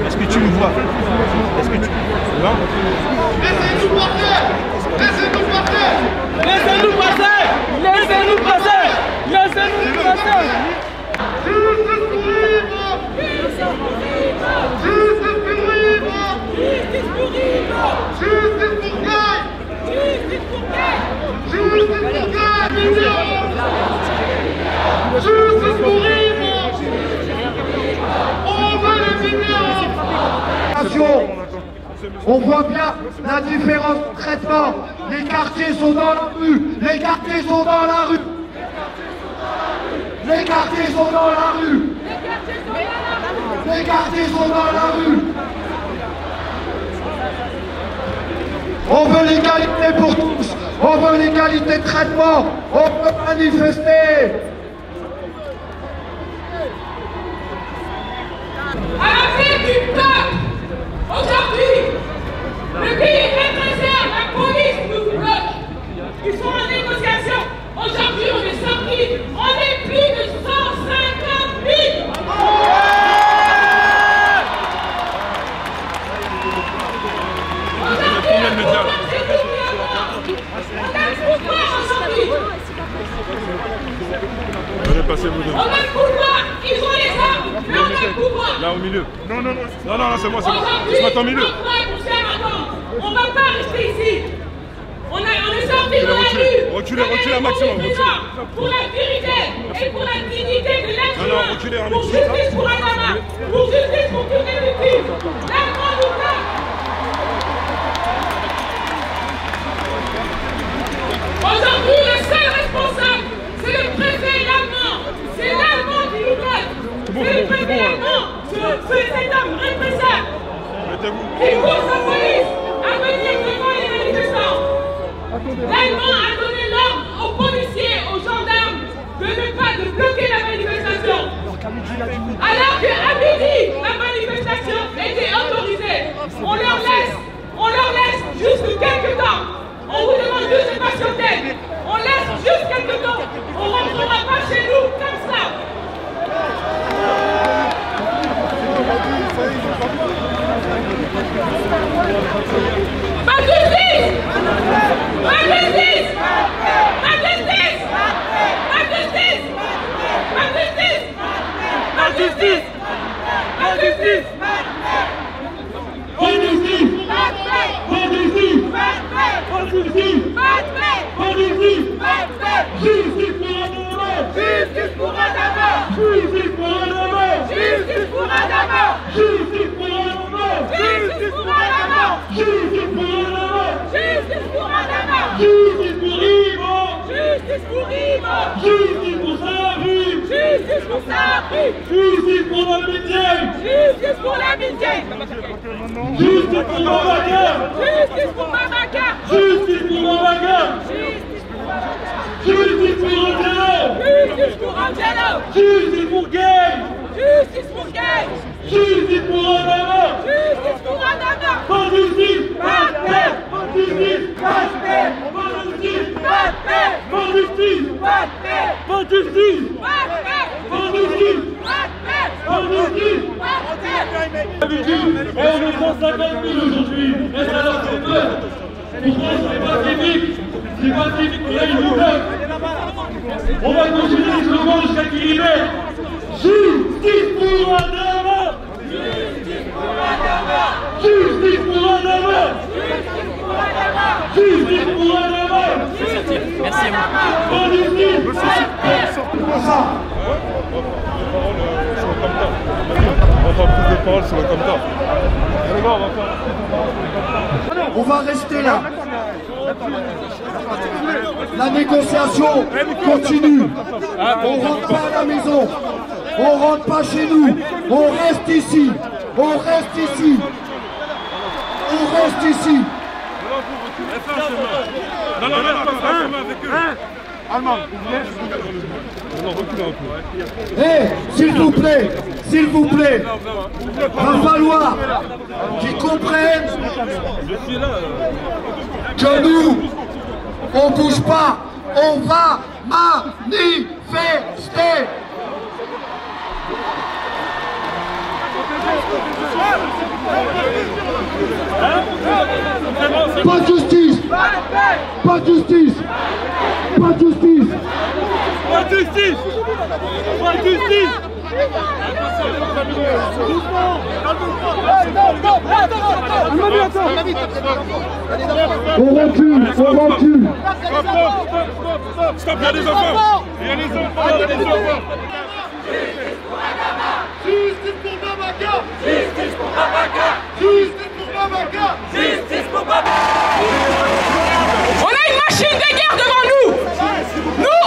Est-ce que tu me vois? Est-ce que tu... Non? Laissez-nous passer! Laissez-nous passer! Laissez-nous passer! Laissez-nous passer! Laissez-nous passer! Justice pour Ivo! Justice pour Ivo! Justice pour Ivo! Justice pour Guy! Justice pour Guy! Justice pour Guy! Justice pour Ivo! On veut les vidéos! On voit bien la différence de traitement. Les quartiers sont dans la rue. Les quartiers sont dans la rue. Les quartiers sont dans la rue. Les quartiers sont dans la rue. On veut l'égalité pour tous. On veut l'égalité de traitement. On peut manifester. À la tête du peuple, aujourd'hui, le pays est pressé, la police nous bloque. Ils sont en négociation. Aujourd'hui, on est sorti, on est plus de 150 000. Aujourd'hui, le pouvoir, c'est nous qui l'avons. On a le pouvoir aujourd'hui. On est passé, vous deux. On a le pouvoir, ils ont les armes, mais on a le pouvoir. Là au milieu. Non, c'est moi, c'est moi. Aujourd'hui, Je m'attends au milieu. on ne va pas rester ici. On est sorti de la rue. Reculez un maximum. Pour la vérité et pour la dignité de l'être humain. Reculez un Pour justice pour Adama. Pour justice pour toutes les victimes. L'Allemand nous bloque. Aujourd'hui, le seul responsable, c'est le préfet l'Allemand. C'est l'Allemand qui nous bloque. C'est le préfet l'Allemand. C'est cet homme responsable. Qui pousse la police à venir devant les manifestants. L'Allemand a donné l'ordre aux policiers, aux gendarmes de bloquer la manifestation. Alors qu'à midi, la manifestation était autorisée. On leur laisse juste quelques temps. On vous demande juste de patienter. On laisse juste quelques temps. On ne rentrera pas chez nous comme ça. Pas de justice! Pas de justice! Pas de justice! Pas de justice! Pas de justice! Pas de justice! Pas de justice! Pas de justice! Pas de justice! Pas de justice! Pas de justice! Justice pour Adama! Justice pour Adama! Justice pour Adama! Justice pour Adama! Justice pour Adama! Justice pour Adama! Justice pour Adama! Justice pour Adama! Justice pour Ivo! Justice pour Ivo! Justice pour Sabri! Justice pour Sabri! Justice pour l'amitié! Justice pour l'amitié! Justice pour Babacar! Justice pour Babacar! Justice pour Babacar! Justice pour Angelo! Justice pour Angelo! Justice pour Gay! Justice pour Gay! Justice pour Adama! Justice pour Adama! Pas de justice! Pas de paix! Pas de justice! Pas de paix! Pas de justice! Pas de paix! Pas de justice! Pas de Pas de justice. Pas de justice. Pas de justice. On est 150 000 aujourd'hui. Et ça leur fait peur. Pourquoi c'est pas civique? C'est pas civique, il y a une nouvelle. On va continuer le slogan jusqu'à qu'il libère. Justice pour Adama. Justice pour Adama. Justice pour Adama. Justice pour Adama. Merci à vous. Pas de justice. On va faire plus de paroles sur le Comta. On va rester là. La négociation continue. On rentre pas à la maison. On rentre pas chez nous. On reste ici. On reste ici. On reste ici. Non, avec eux. Allemand, non, reculez un peu. Eh, s'il vous plaît, va falloir qu'ils comprennent que nous, on bouge pas, on va manifester. Pas de justice. Pas de justice. Pas de justice. Pas de justice. Pas de justice. On recule. Stop, il y a des enfants. Il y a les enfants. Justice pour Bamaka. Justice pour Bamaka. Justice pour Bamaka. Justice pour Bamaka. On a une machine de guerre devant nous. Nous,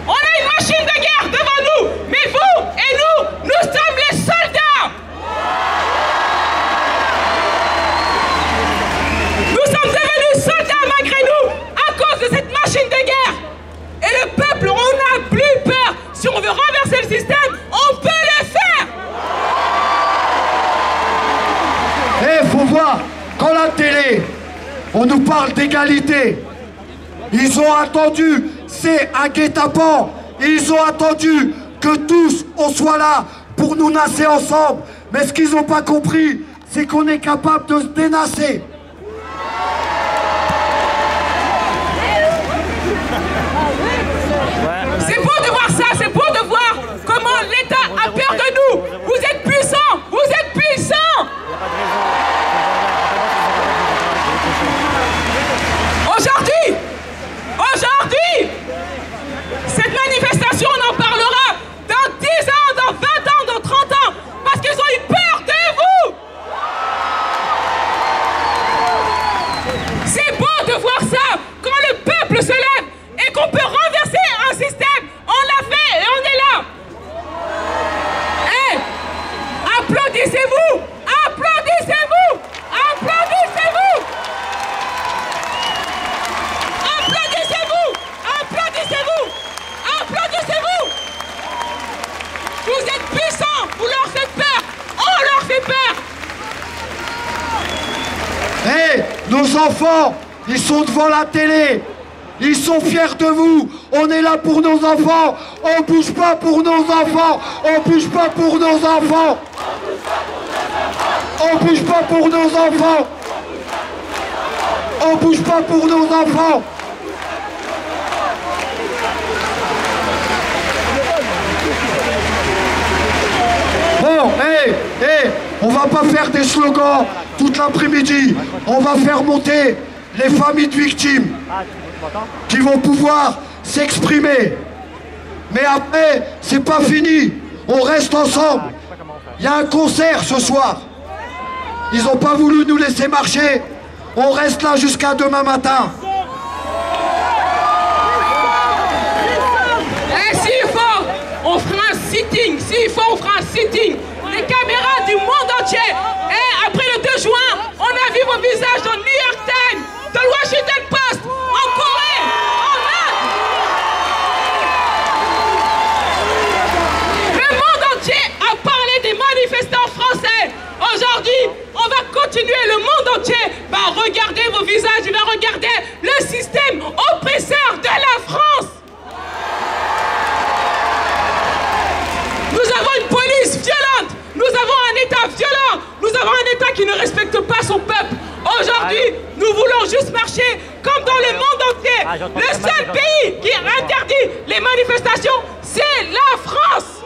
on a une machine de guerre devant nous. Mais vous et nous sommes les soldats. Nous sommes devenus soldats malgré nous à cause de cette machine de guerre. Et le peuple, on n'a plus peur. Si on veut renverser le système, on peut le faire. Eh, faut voir, quand la télé, on nous parle d'égalité. Ils ont attendu, c'est un guet-apens. Ils ont attendu que tous, on soit là pour nous nasser ensemble. Mais ce qu'ils n'ont pas compris, c'est qu'on est capable de se dénasser. C'est beau de voir ça, c'est beau de voir comment l'État a peur de nous. Vous êtes puissants, vous êtes puissants. Aujourd'hui, cette manifestation, on en parlera dans 10 ans, dans 20 ans, dans 30 ans, parce qu'ils ont eu peur de vous. C'est beau de voir ça, quand le peuple se lève et qu'on peut renverser un système. On l'a fait et on est là. Hey, applaudissez-vous, applaudissez-vous, applaudissez-vous. Applaudissez-vous! Applaudissez-vous! Vous êtes puissants! Vous leur faites peur! On leur fait peur! Eh, nos enfants, ils sont devant la télé. Ils sont fiers de vous. On est là pour nos enfants. On bouge pas pour nos enfants. On bouge pas pour nos enfants. On bouge pas pour nos enfants. On bouge pas pour nos enfants. Bon, on va pas faire des slogans toute l'après-midi. On va faire monter les familles de victimes qui vont pouvoir s'exprimer. Mais après, c'est pas fini. On reste ensemble. Il y a un concert ce soir. Ils n'ont pas voulu nous laisser marcher. On reste là jusqu'à demain matin. Et s'il faut, on fera un sitting. S'il faut, on fera un sitting. Les caméras du monde entier. Et après le 2 juin, on a vu vos visages dans New York Times, dans le Washington Post, en Corée, en Inde. Le monde entier a parlé des manifestants français. Aujourd'hui, on va continuer, le monde entier va regarder vos visages, il va regarder le système oppresseur de la France. marcher comme dans le monde entier. Le seul pays qui interdit les manifestations, c'est la France.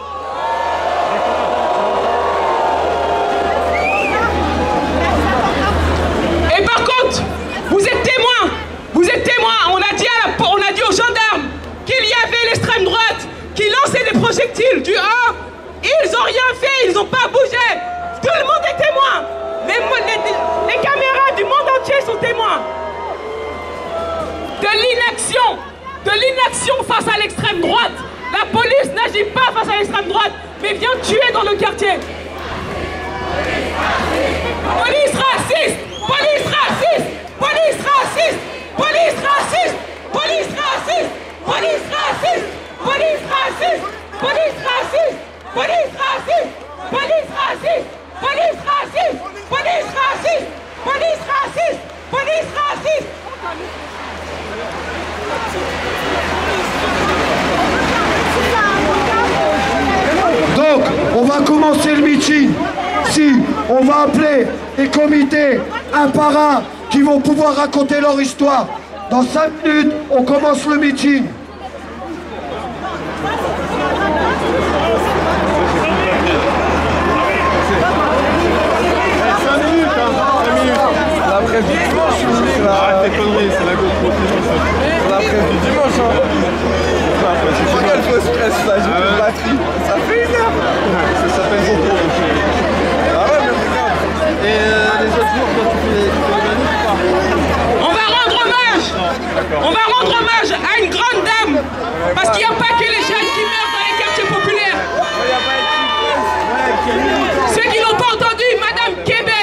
Et par contre, vous êtes témoins, on a dit aux gendarmes qu'il y avait l'extrême droite qui lançait des projectiles du haut. Ils n'ont rien fait, ils n'ont pas bougé. Tout le monde est témoin. Les caméras du monde entier sont témoins. De l'inaction face à l'extrême droite. La police n'agit pas face à l'extrême droite, mais vient tuer dans le quartier. Police raciste! Police raciste! Police raciste! Police raciste! Police raciste! Police raciste! Police raciste! Police raciste! Police raciste! Police raciste! Police raciste! Police raciste! Police raciste! Police raciste! Donc, on va commencer le meeting. Si, on va appeler des comités, un par un, qui vont pouvoir raconter leur histoire. Dans 5 minutes, on commence le meeting. La presse du dimanche, arrête tes conneries, c'est la GoPro. La presse du dimanche, c'est pas qu'elle fausse presse, là, j'ai une batterie. Ça fait 1 heure. Ça s'appelle GoPro. Ah ouais, mais regarde. Et les autres jours, quand tu fais les manifs ou pas? On va rendre hommage à une grande dame. Parce qu'il n'y a pas que les jeunes qui meurent dans les quartiers populaires. Ceux qui n'ont pas entendu, Madame Kébé.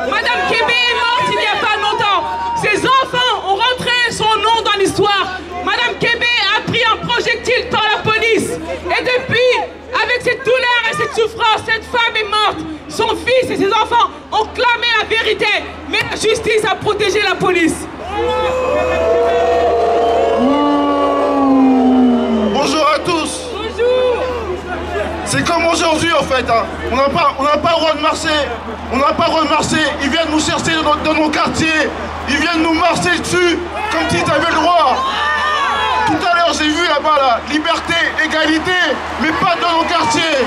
Madame Kébé est morte il n'y a pas longtemps. Ses enfants ont rentré son nom dans l'histoire. Madame Kébé a pris un projectile par la police. Et depuis, avec cette douleur et cette souffrance, cette femme est morte. Son fils et ses enfants ont clamé la vérité. Mais la justice a protégé la police. Bonjour à tous. Bonjour. C'est comme aujourd'hui en fait, hein. On n'a pas le droit de marcher. On n'a pas le droit de marcher. Ils viennent nous chercher dans nos quartiers. Ils viennent nous marcher dessus comme si tu avais le droit. Tout à l'heure j'ai vu là-bas là, liberté, égalité, mais pas dans nos quartiers.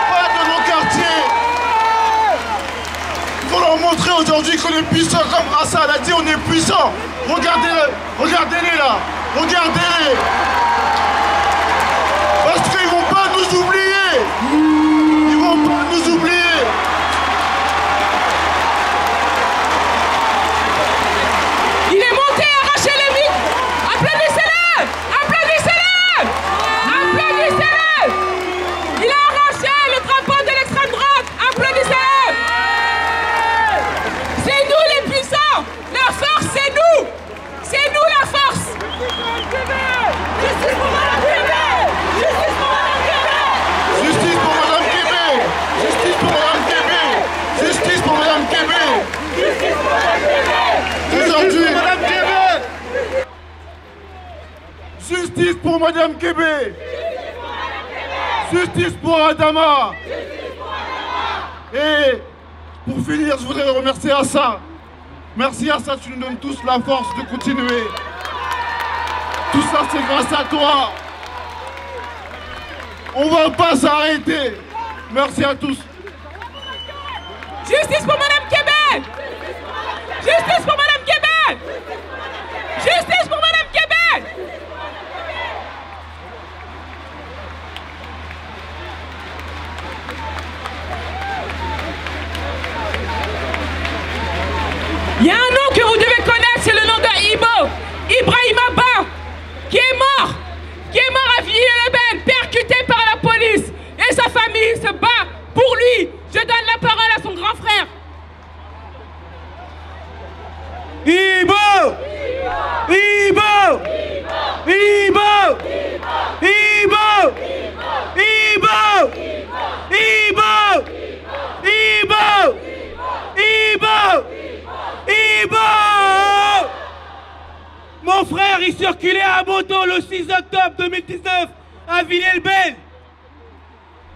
Pas dans nos quartiers. Il faut leur montrer aujourd'hui qu'on est puissant comme Assad a dit, on est puissant. Regardez-les là. Regardez-les. Parce qu'ils vont pas nous oublier. Ils vont pas nous oublier. Il est monté à arracher les micros. Applaudissez-le. Applaudissez-le. Applaudissez-le. Il a arraché le drapeau de l'extrême droite. Applaudissez-le. C'est nous les puissants. La force, c'est nous. C'est nous la force. Justice pour Madame Kébé. Justice pour Madame Kébé. Justice pour Madame Kébé. Justice pour Madame Kébé. Justice pour Madame Kébé. Justice pour Madame Kébé. Aujourd'hui, Madame Kébé. Justice pour Madame Kébé. Justice pour Adama. Et pour finir, je voudrais remercier Assa. Merci Assa, tu nous donnes tous la force de continuer. Tout ça, c'est grâce à toi. On va pas s'arrêter. Merci à tous. Justice pour Madame Kébé. Justice pour Madame Kébé. Justice pour Madame Kébé. Il y a un nom que vous devez connaître, c'est le nom de Ibrahim Abba, qui est mort à Villiers-le-Bel, percuté par la police. Et sa famille se bat pour lui. Je donne la parole à son grand frère. Ibo! Ibo! Ibo! Ibo! Ibo! Ibo! Ibo! Ibo! Ibo! Mon frère, il circulait à moto le 6 octobre 2019 à Villiers-le-Bel.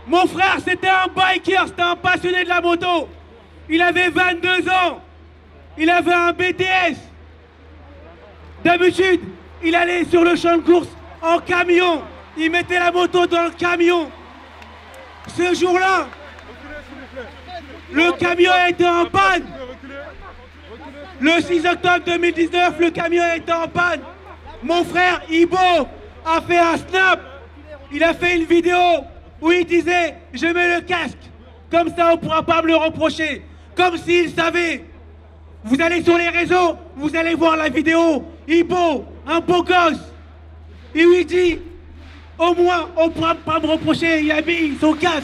Mon frère, c'était un biker, c'était un passionné de la moto. Il avait 22 ans. il avait un BTS. D'habitude, il allait sur le champ de course en camion. Il mettait la moto dans le camion. Ce jour-là, le camion était en panne. Le 6 octobre 2019, le camion était en panne. Mon frère Ibo a fait un snap. Il a fait une vidéo où il disait « Je mets le casque. Comme ça, on ne pourra pas me le reprocher. » Comme s'il savait. Vous allez sur les réseaux, vous allez voir la vidéo. Ibo, un beau gosse. Et lui dit « Au moins, on ne pourra pas me reprocher. » Il a mis son casque.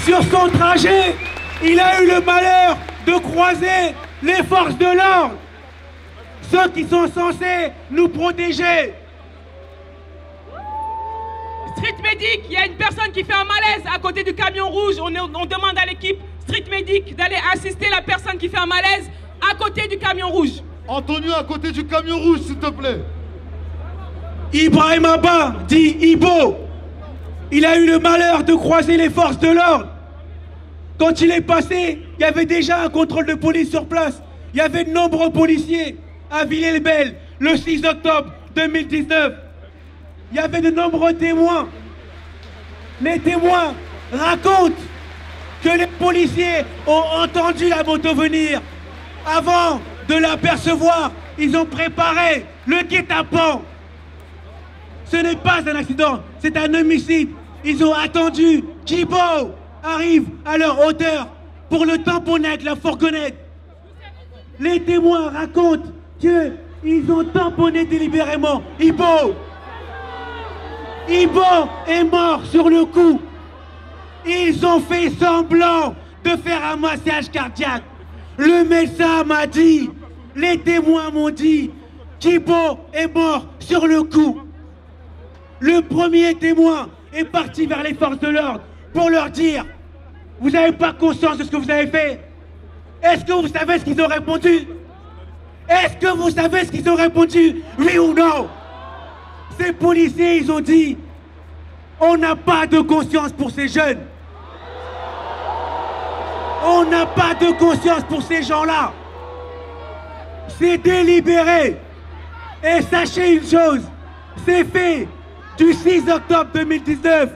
Sur son trajet, il a eu le malheur de croiser les forces de l'ordre, ceux qui sont censés nous protéger. Street Medic, il y a une personne qui fait un malaise à côté du camion rouge. On demande à l'équipe Street Medic d'aller assister la personne qui fait un malaise à côté du camion rouge. Antonio, à côté du camion rouge, s'il te plaît. Ibrahim Abba, dit Ibo, il a eu le malheur de croiser les forces de l'ordre. Quand il est passé, il y avait déjà un contrôle de police sur place. Il y avait de nombreux policiers à Villers-le-Bel, le 6 octobre 2019. Il y avait de nombreux témoins. Les témoins racontent que les policiers ont entendu la moto venir. Avant de l'apercevoir, ils ont préparé le guet-apens. Ce n'est pas un accident, c'est un homicide. Ils ont attendu qu'Ibo arrive à leur hauteur pour le tamponner avec la fourgonnette. Les témoins racontent qu'ils ont tamponné délibérément Ibo. Ibo est mort sur le coup. Ils ont fait semblant de faire un massage cardiaque. Le médecin m'a dit, les témoins m'ont dit qu'Ibo est mort sur le coup. Le premier témoin est parti vers les forces de l'ordre pour leur dire « Vous n'avez pas conscience de ce que vous avez fait ?» Est-ce que vous savez ce qu'ils ont répondu? Est-ce que vous savez ce qu'ils ont répondu? Oui ou non? Ces policiers, ils ont dit « On n'a pas de conscience pour ces jeunes. On n'a pas de conscience pour ces gens-là. C'est délibéré. Et sachez une chose, ces faits du 6 octobre 2019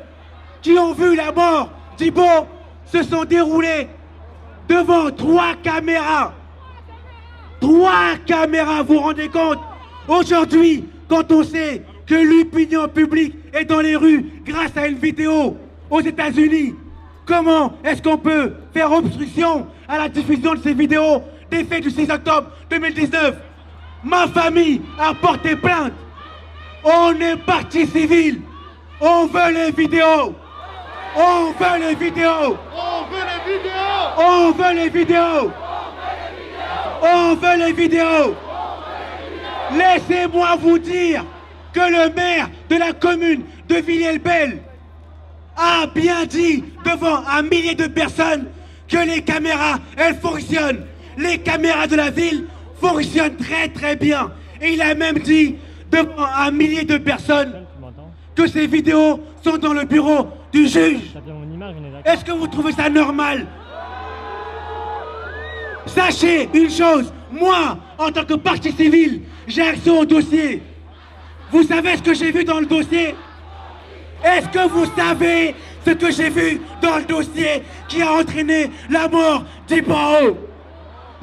qui ont vu la mort d'Ibo se sont déroulés devant 3 caméras. 3 caméras, vous vous rendez compte? Aujourd'hui, quand on sait que l'opinion publique est dans les rues grâce à une vidéo aux États-Unis, comment est-ce qu'on peut faire obstruction à la diffusion de ces vidéos des faits du 6 octobre 2019? Ma famille a porté plainte. On est partie civile. On veut les vidéos. On veut les vidéos. On veut les vidéos. On veut les vidéos. On veut les vidéos. Laissez-moi vous dire que le maire de la commune de Villers-le-Bel a bien dit devant un millier de personnes que les caméras, elles fonctionnent. Les caméras de la ville fonctionnent très très bien. Et il a même dit devant un millier de personnes que ces vidéos sont dans le bureau du juge. Est-ce que vous trouvez ça normal? Sachez une chose, moi, en tant que partie civile, j'ai accès au dossier. Vous savez ce que j'ai vu dans le dossier? Est-ce que vous savez ce que j'ai vu dans le dossier qui a entraîné la mort d'Ibo?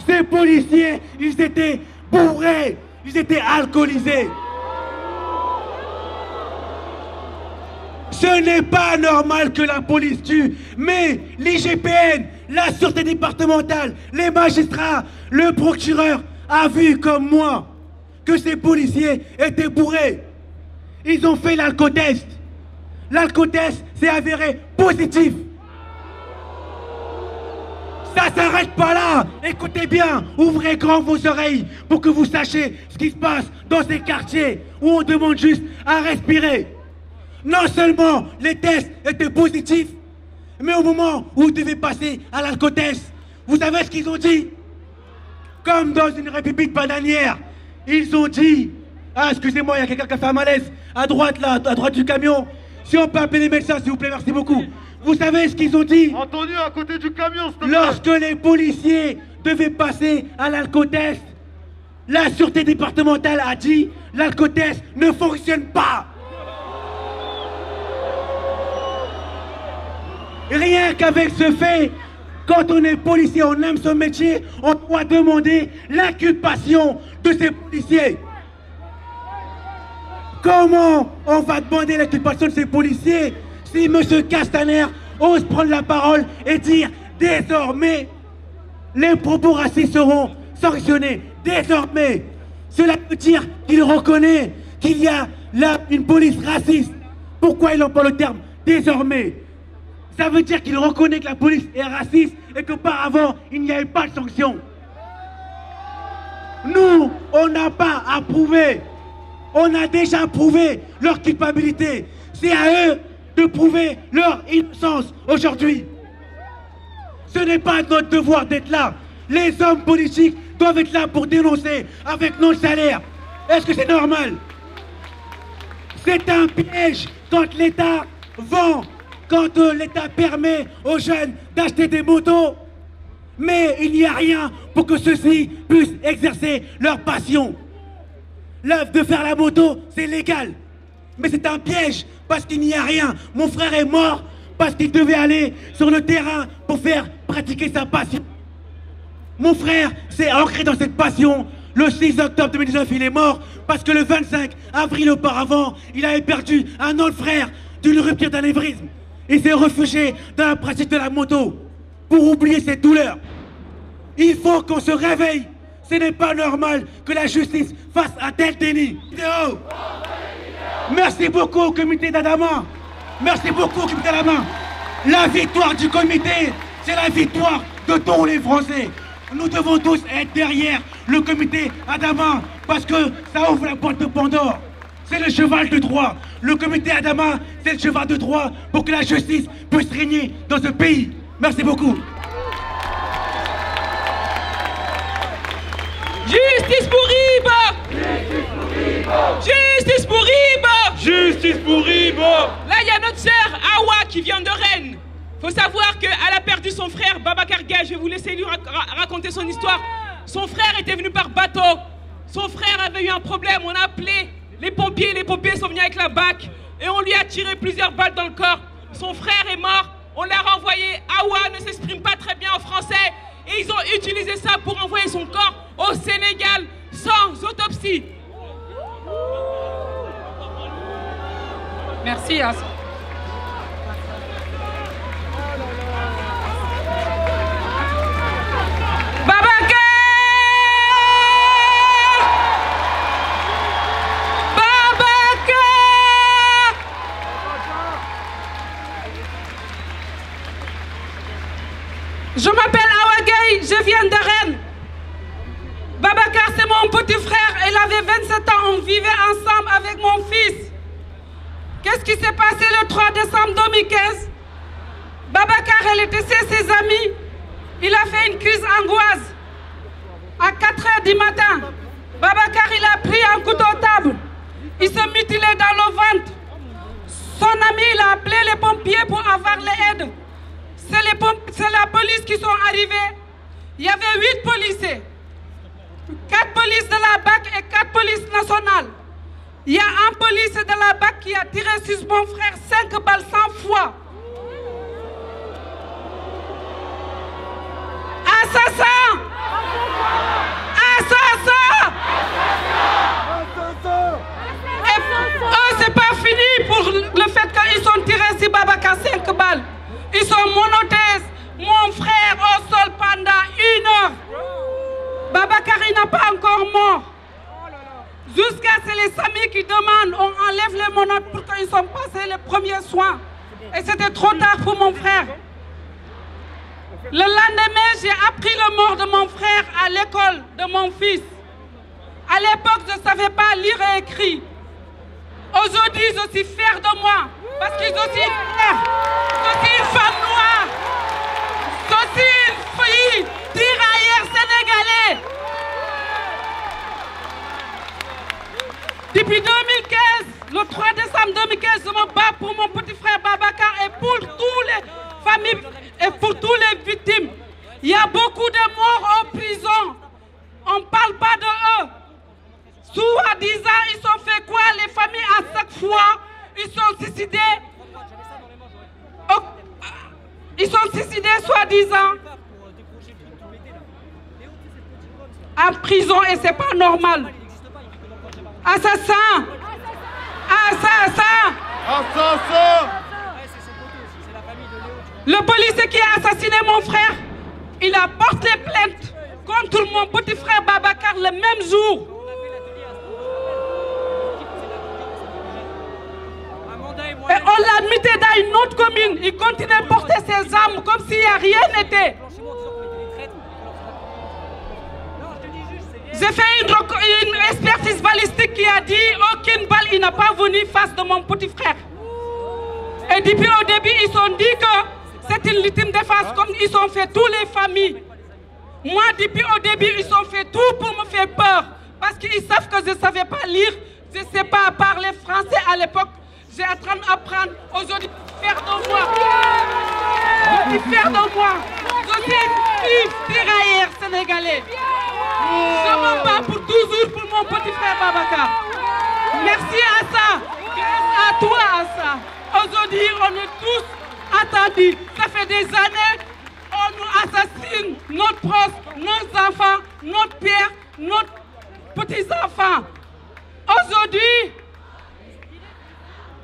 Ces policiers, ils étaient bourrés, ils étaient alcoolisés. Ce n'est pas normal que la police tue, mais l'IGPN, la sûreté départementale, les magistrats, le procureur a vu comme moi que ces policiers étaient bourrés. Ils ont fait l'alcotest. L'alcotest s'est avéré positif. Ça s'arrête pas là. Écoutez bien, ouvrez grand vos oreilles pour que vous sachiez ce qui se passe dans ces quartiers où on demande juste à respirer. Non seulement les tests étaient positifs, mais au moment où ils devaient passer à l'alcotest, vous savez ce qu'ils ont dit? Comme dans une république bananière, ils ont dit « Ah, excusez-moi, il y a quelqu'un qui a fait un malaise à droite, là, à droite du camion. Si on peut appeler les médecins, s'il vous plaît, merci beaucoup. » Vous savez ce qu'ils ont dit? Antonio, à côté du camion, s'il te plaît. Lorsque les policiers devaient passer à l'alcotest, la sûreté départementale a dit l'alcotest ne fonctionne pas. Rien qu'avec ce fait, quand on est policier, on aime son métier, on doit demander l'inculpation de ces policiers. Comment on va demander l'inculpation de ces policiers si M. Castaner ose prendre la parole et dire désormais les propos racistes seront sanctionnés. Désormais, cela veut dire qu'il reconnaît qu'il y a là une police raciste. Pourquoi il emploie le terme désormais? Ça veut dire qu'il reconnaît que la police est raciste et qu'auparavant, il n'y avait pas de sanction. Nous, on n'a pas à prouver. On a déjà prouvé leur culpabilité. C'est à eux de prouver leur innocence aujourd'hui. Ce n'est pas notre devoir d'être là. Les hommes politiques doivent être là pour dénoncer avec nos salaires. Est-ce que c'est normal? C'est un piège quand l'État vend, quand l'État permet aux jeunes d'acheter des motos, mais il n'y a rien pour que ceux-ci puissent exercer leur passion. L'œuvre de faire la moto, c'est légal, mais c'est un piège parce qu'il n'y a rien. Mon frère est mort parce qu'il devait aller sur le terrain pour faire pratiquer sa passion. Mon frère s'est ancré dans cette passion. Le 6 octobre 2019, il est mort parce que le 25 avril auparavant, il avait perdu un autre frère d'une rupture d'anévrisme. Il s'est réfugié dans la pratique de la moto pour oublier cette douleur. Il faut qu'on se réveille. Ce n'est pas normal que la justice fasse un tel déni. Merci beaucoup au comité d'Adama. Merci beaucoup au comité d'Adama. La victoire du comité, c'est la victoire de tous les Français. Nous devons tous être derrière le comité Adama parce que ça ouvre la boîte de Pandore. C'est le cheval de Troie. Le comité Adama, c'est le cheval de Troie pour que la justice puisse régner dans ce pays. Merci beaucoup. Justice pour Iba! Justice pour Iba! Justice pour Iba! Là, il y a notre sœur Awa qui vient de Rennes. Faut savoir qu'elle a perdu son frère Babacar Gaye. Je vais vous laisser lui raconter son histoire. Son frère était venu par bateau. Son frère avait eu un problème. On a appelé les pompiers sont venus avec la BAC et on lui a tiré plusieurs balles dans le corps. Son frère est mort. On l'a renvoyé. Awa ne s'exprime pas très bien en français. Et ils ont utilisé ça pour envoyer son corps au Sénégal sans autopsie. Merci. Babacar! Je m'appelle Awa Gaye, je viens de Rennes. Babacar, c'est mon petit frère. Il avait 27 ans, on vivait ensemble avec mon fils. Qu'est-ce qui s'est passé le 3 décembre 2015? Babacar, elle était chez ses amis. Il a fait une crise angoisse. À 4 h du matin, Babacar, il a pris un couteau au table. Il se mutilait dans le ventre. Son ami, il a appelé les pompiers pour avoir l'aide. C'est la police qui sont arrivés. Il y avait 8 policiers. 4 polices de la BAC et 4 polices nationales. Il y a un policier de la BAC qui a tiré sur mon frère 5 balles 100 fois. Assassin! Assassin! Et c'est pas fini pour le fait qu'ils sont tirés sur Babacar 5 balles. Ils sont monothèses, mon frère au sol pendant 1 heure. Babacar, il n'a pas encore mort. Jusqu'à ce que les amis qui demandent, on enlève les monotes pour qu'ils soient passés les premiers soins. Et c'était trop tard pour mon frère. Le lendemain, j'ai appris le mort de mon frère à l'école de mon fils. À l'époque, je ne savais pas lire et écrire. Aujourd'hui, je suis fière de moi. Parce que je suis fière. Je suis une femme noire. Je suis une fille tirailleur sénégalais. Depuis 2015, le 3 décembre décembre 2015, je me bats pour mon petit frère Babacar et pour toutes les familles et pour toutes les victimes. Il y a beaucoup de morts en prison. On ne parle pas de eux. Soi-disant, ils ont fait quoi? Les familles, à chaque fois, ils sont suicidés. Ils sont suicidés, soi-disant, en prison, et c'est pas normal. Assassin! Assassin! Assassin! Le policier qui a assassiné mon frère, il a porté plainte contre mon petit frère Babacar le même jour. Et on l'a mis dans une autre commune. Il continue à porter ses armes comme s'il n'y a rien n'était. J'ai fait une expertise balistique qui a dit aucune balle il n'a pas venu face de mon petit frère. Et depuis au début, ils ont dit que c'est une légitime défense comme ils ont fait toutes les familles. Moi, depuis au début, ils ont fait tout pour me faire peur. Parce qu'ils savent que je ne savais pas lire, je ne sais pas parler français à l'époque. J'ai en train d'apprendre aujourd'hui, faire de moi. Faire de moi. Je suis une tirailleur sénégalais. Je me bats pour toujours pour mon petit frère Babacar. Merci à ça. Grâce à toi, à ça. Aujourd'hui, on est tous attendus. Ça fait des années, on nous assassine, notre proche, nos enfants, notre père, nos petits-enfants. Aujourd'hui,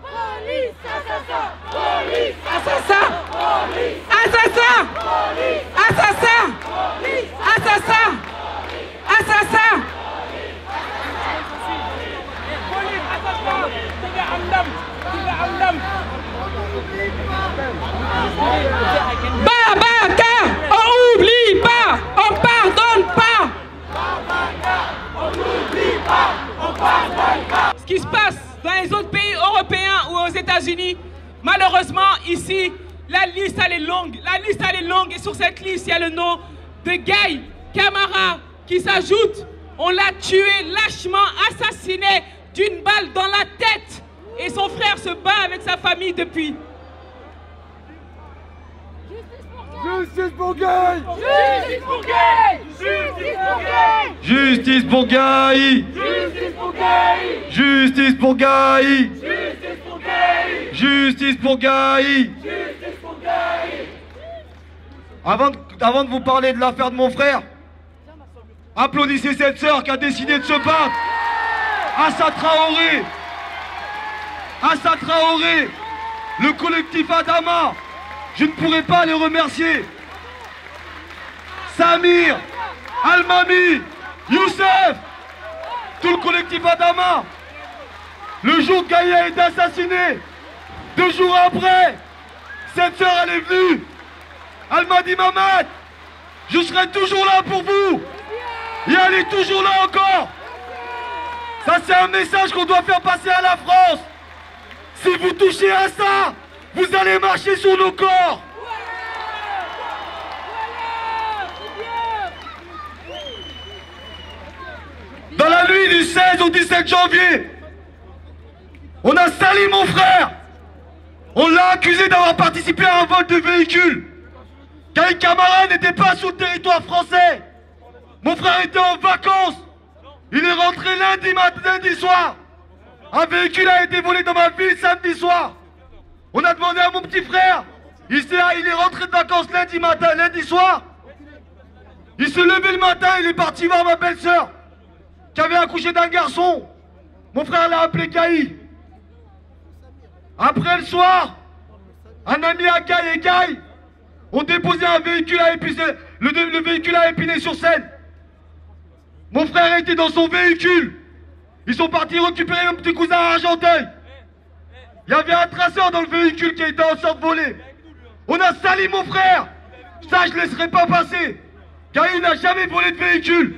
police, assassin! Police, assassin! Police, assassin! Police, assassin! Police, assassin! Assassin! Babacar, on n'oublie pas, on pardonne pas! On n'oublie pas, on pardonne pas! Ce qui se passe dans les autres pays européens ou aux États-Unis, malheureusement, ici, la liste elle est longue. La liste elle est longue et sur cette liste, il y a le nom de Guy Camara qui s'ajoute. On l'a tué, lâchement assassiné d'une balle dans la tête. Et son frère se bat avec sa famille depuis. Justice pour Guy! Justice pour Guy! Justice pour Guy! Justice pour Guy! Justice pour Guy! Justice pour Guy! Justice pour Guy! Justice pour Guy! Justice pour Guy! Avant de vous parler de l'affaire de mon frère, applaudissez cette sœur qui a décidé de se battre. Assa Traoré! Assa Traoré! Le collectif Adama! Je ne pourrai pas les remercier. Samir, Almami, Youssef, tout le collectif Adama. Le jour que Gaïa a été assassiné, 2 jours après, cette sœur elle est venue. Elle m'a dit Mamad, je serai toujours là pour vous. Et elle est toujours là encore. Ça c'est un message qu'on doit faire passer à la France. Si vous touchez à ça, vous allez marcher sur nos corps. Dans la nuit du 16 au 17 janvier, on a sali mon frère. On l'a accusé d'avoir participé à un vol de véhicule. Guy Camara n'était pas sous le territoire français. Mon frère était en vacances. Il est rentré lundi soir. Un véhicule a été volé dans ma ville samedi soir. On a demandé à mon petit frère, il est rentré de vacances lundi soir. Il se levait le matin, il est parti voir ma belle-sœur qui avait accouché d'un garçon. Mon frère l'a appelé Gaï. Après le soir, un ami à Gaï et Gaï ont déposé un véhicule à le véhicule à Épinay-sur-Seine. Mon frère était dans son véhicule. Ils sont partis récupérer mon petit cousin à Argenteuil. Il y avait un traceur dans le véhicule qui était en sorte volé. On a sali mon frère. Ça, je ne laisserai pas passer. Car il n'a jamais volé de véhicule.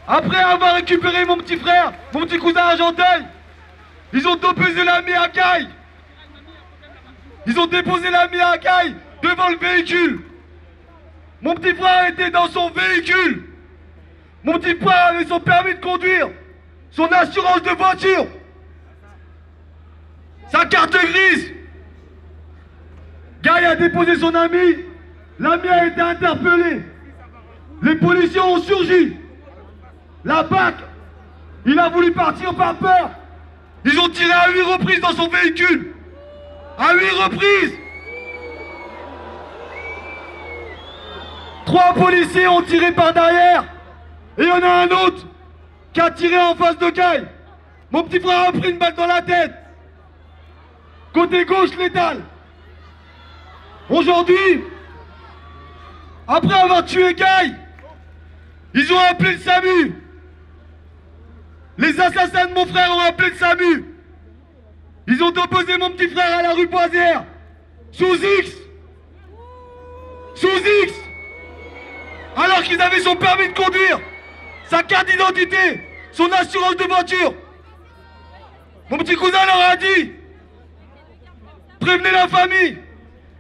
Après avoir récupéré mon petit frère, mon petit cousin à Argenteuil, ils ont déposé l'ami à Gaï. Ils ont déposé l'ami à Gaï devant le véhicule. Mon petit frère était dans son véhicule. Mon petit frère avait son permis de conduire, son assurance de voiture. Sa carte grise. Guy a déposé son ami. L'ami a été interpellé. Les policiers ont surgi. La BAC, il a voulu partir par peur. Ils ont tiré à 8 reprises dans son véhicule. À 8 reprises. 3 policiers ont tiré par derrière. Et il y en a un autre qui a tiré en face de Guy. Mon petit frère a pris une balle dans la tête. Côté gauche, létal. Aujourd'hui, après avoir tué Guy, ils ont appelé le SAMU. Les assassins de mon frère ont appelé le SAMU. Ils ont opposé mon petit frère à la rue Boisière. Sous X. Sous X. Alors qu'ils avaient son permis de conduire, sa carte d'identité, son assurance de voiture. Mon petit cousin leur a dit, prévenez la famille.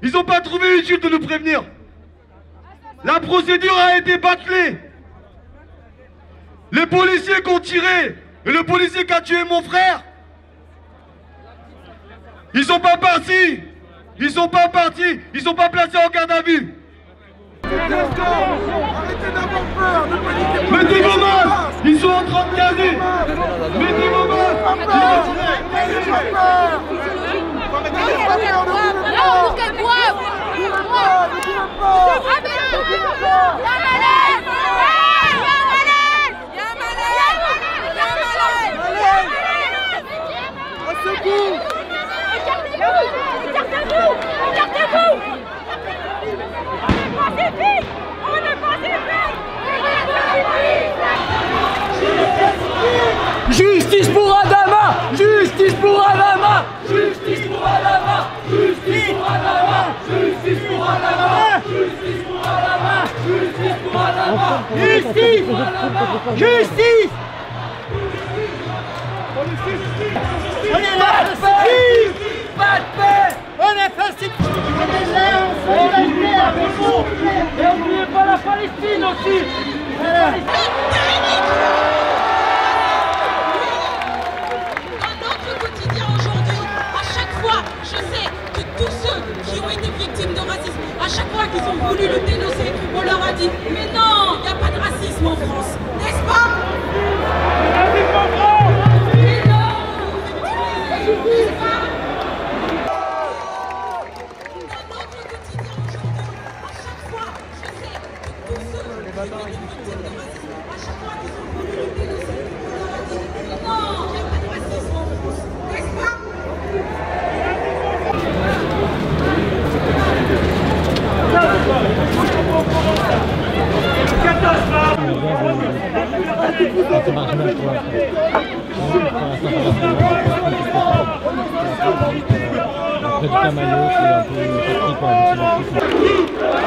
Ils n'ont pas trouvé utile de nous prévenir. La procédure a été bâclée. Les policiers qui ont tiré et le policier qui a tué mon frère, ils sont pas partis. Ils sont pas partis. Ils sont pas placés en garde à vue. Arrêtez d'avoir peur, ne paniquez pas. Mettez vos masques. Ils sont en train de gazer. Mettez vos masques. N'ayez pas peur. N'ayez pas peur, ne Justice pour Adama! Justice pour Adama! Justice pour Adama! Justice pour Adama! Justice pour Adama! Justice pour Adama! Justice pour Adama! Justice! Justice! On est là! Pas de paix! On est facile! Et n'oubliez pas la Palestine aussi! À chaque fois qu'ils ont voulu le dénoncer, on leur a dit mais non, il n'y a pas de racisme en France, n'est-ce pas? Mais non, n'est-ce pas? Dans notre quotidien aujourd'hui, à chaque fois, je sais que tous ceux qui ont été victimes de racisme, à chaque fois qu'ils ont voulu le dénoncer, on leur a dit mais non, il n'y a pas de racisme en France, n'est-ce pas?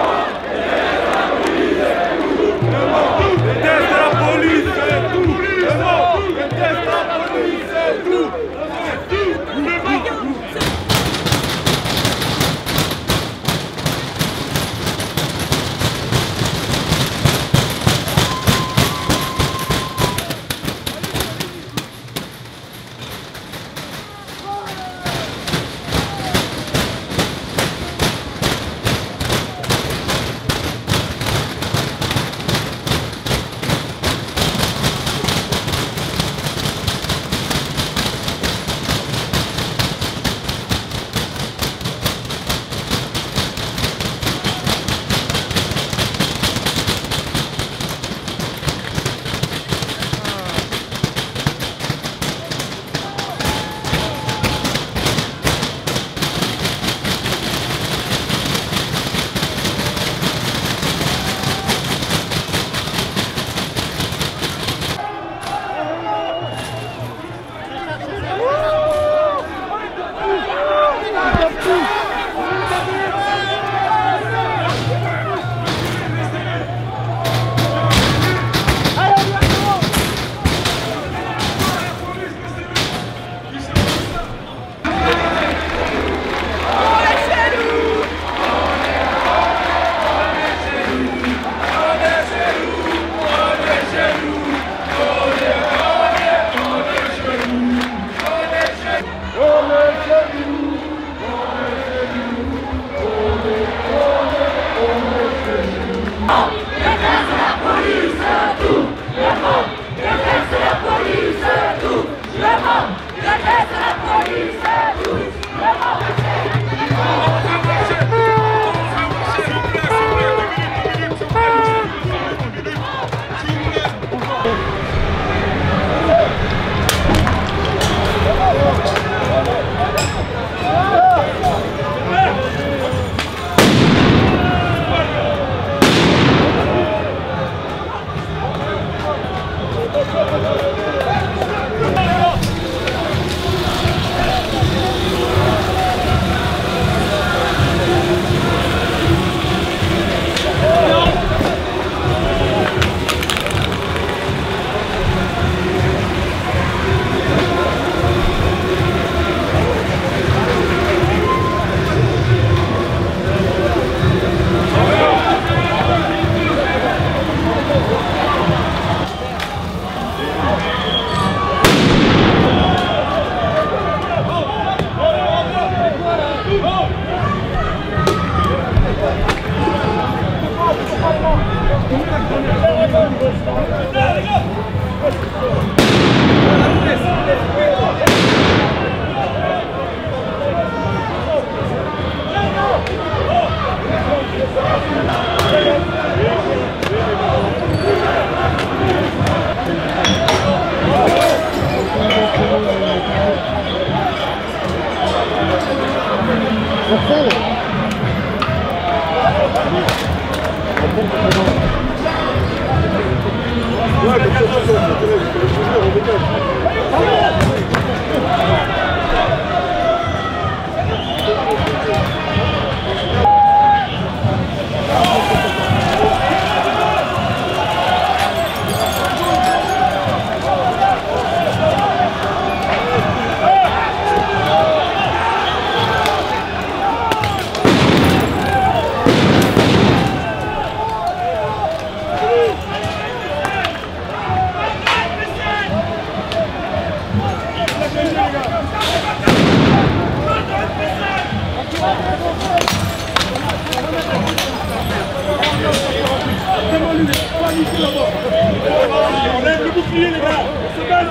On lève le bouclier, les gars. On se bat,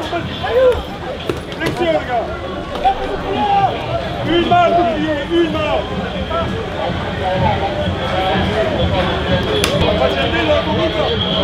flexion, les gars. Une main, bouclier, une main. On va gêner là, on va gêner.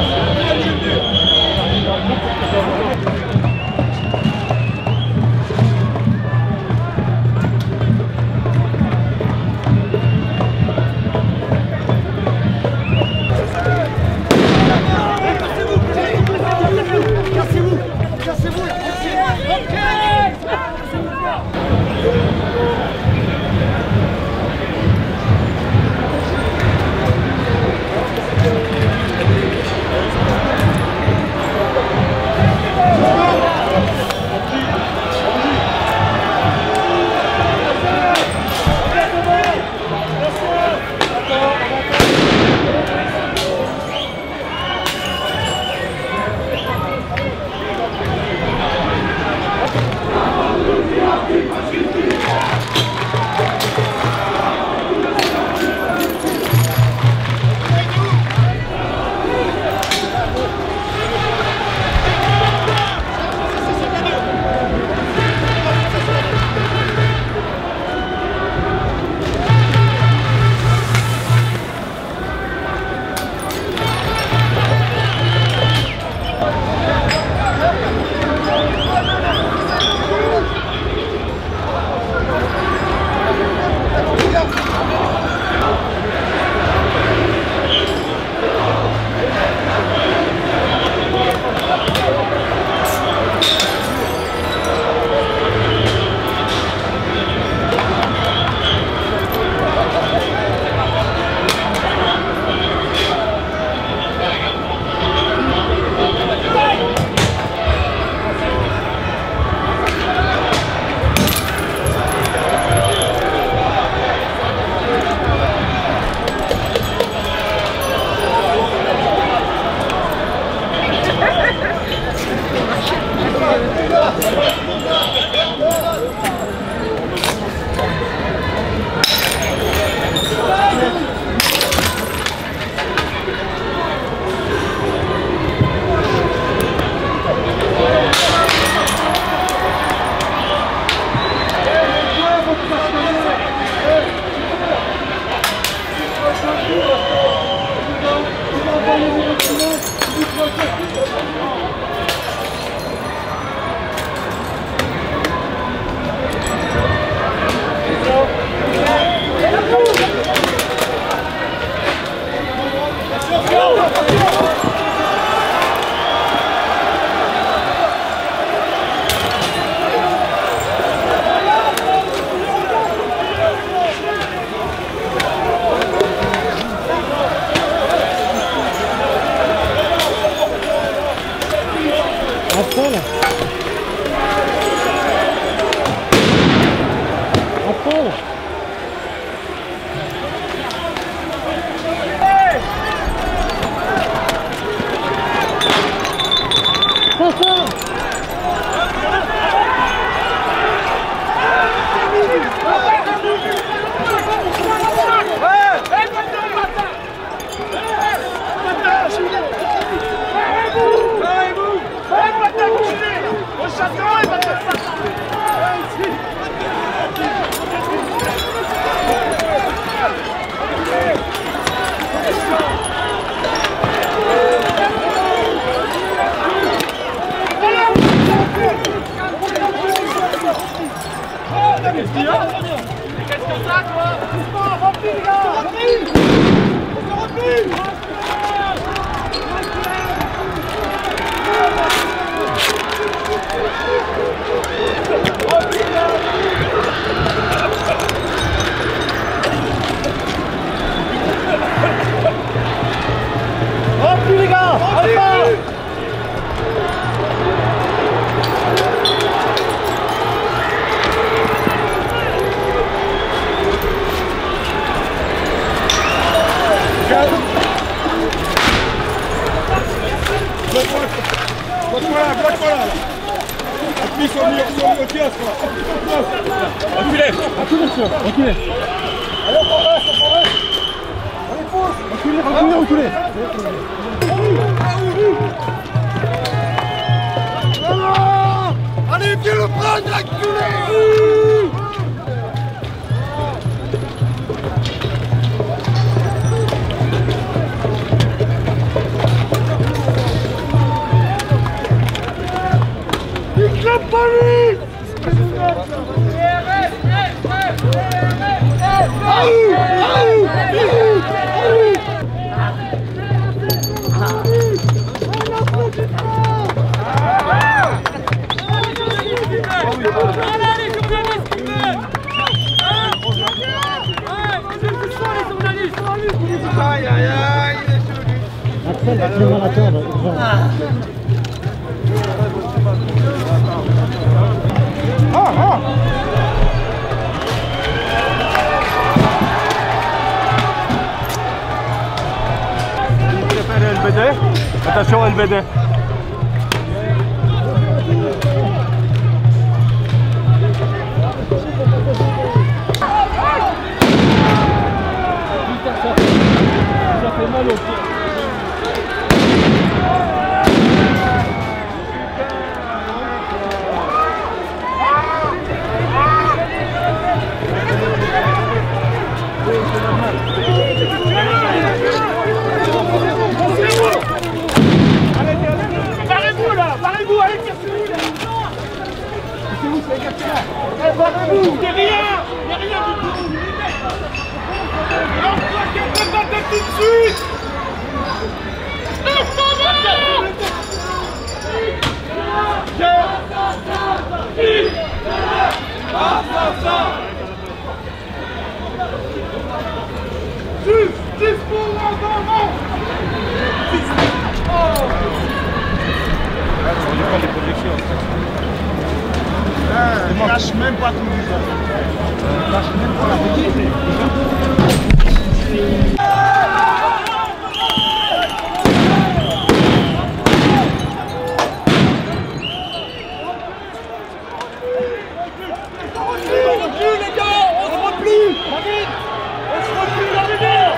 voilà là. Et puis ils sont mis au kiosque là. Reculez. Reculez. Allez, on progresse, on progresse. Allez, pousse. Reculez, reculez, reculez. Allez, viens le prendre, reculez. La police! Aïe aïe aïe! Après, la LBD. Attention LBD. Ça fait mal au pied. Barrez-vous là, barrez-vous, allez cherchez-vous là. C'est où, c'est là. Barrez-vous, il n'y a rien du tout. Alors toi, quelqu'un va faire tout de suite. Justice pour la maman. On lui prend des projections. Il lâche même pas tout ça. Il lâche même pas la petite. Les gars, on se replie. On se replie la lumière.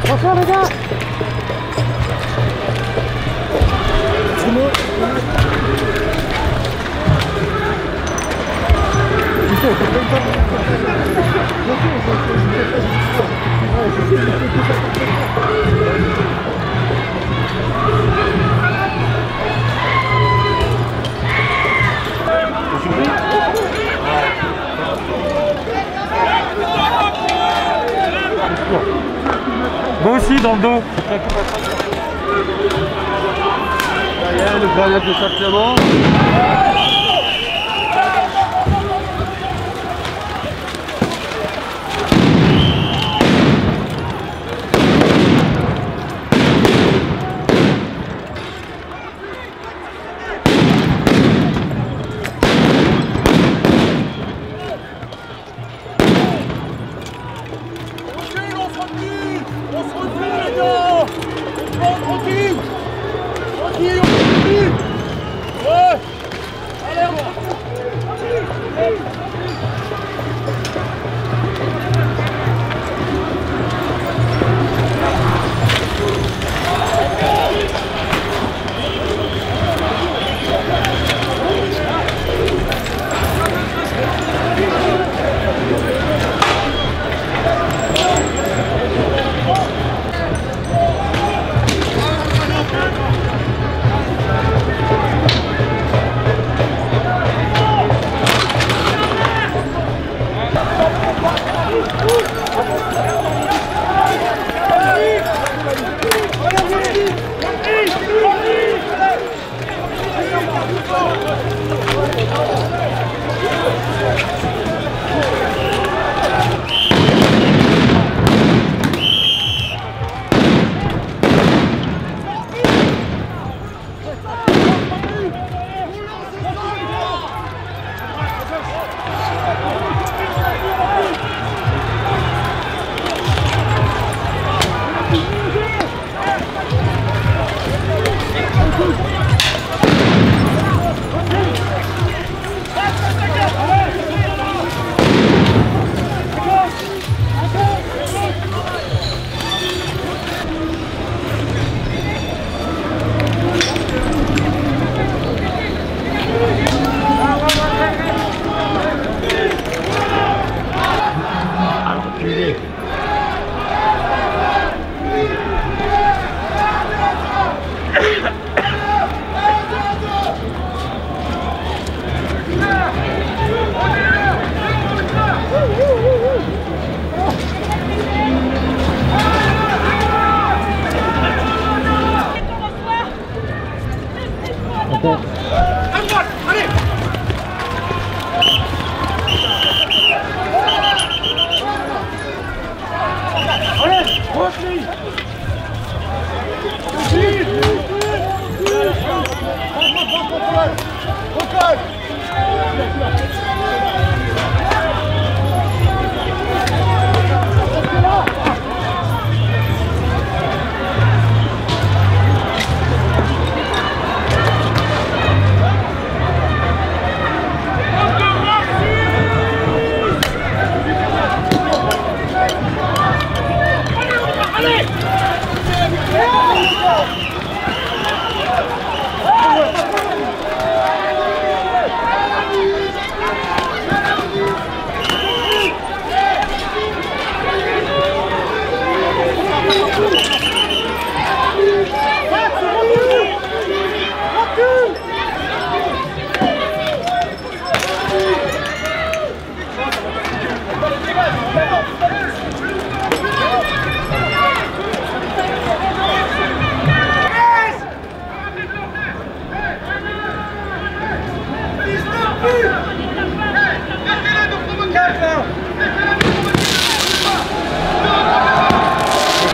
Bonsoir les gars. Moi aussi dans le dos. Derrière le grenade de Saint-Clément.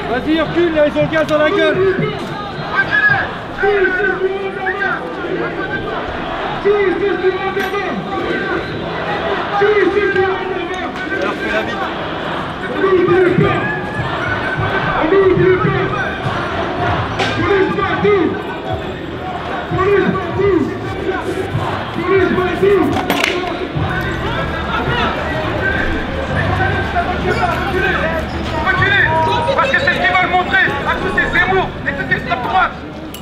Vas-y, recule, là, ils ont le gaz dans la gueule. Alors fais la bite. Parce que c'est ce qu'ils veulent montrer à tous ces Zemmour et toutes ces extrêmes droites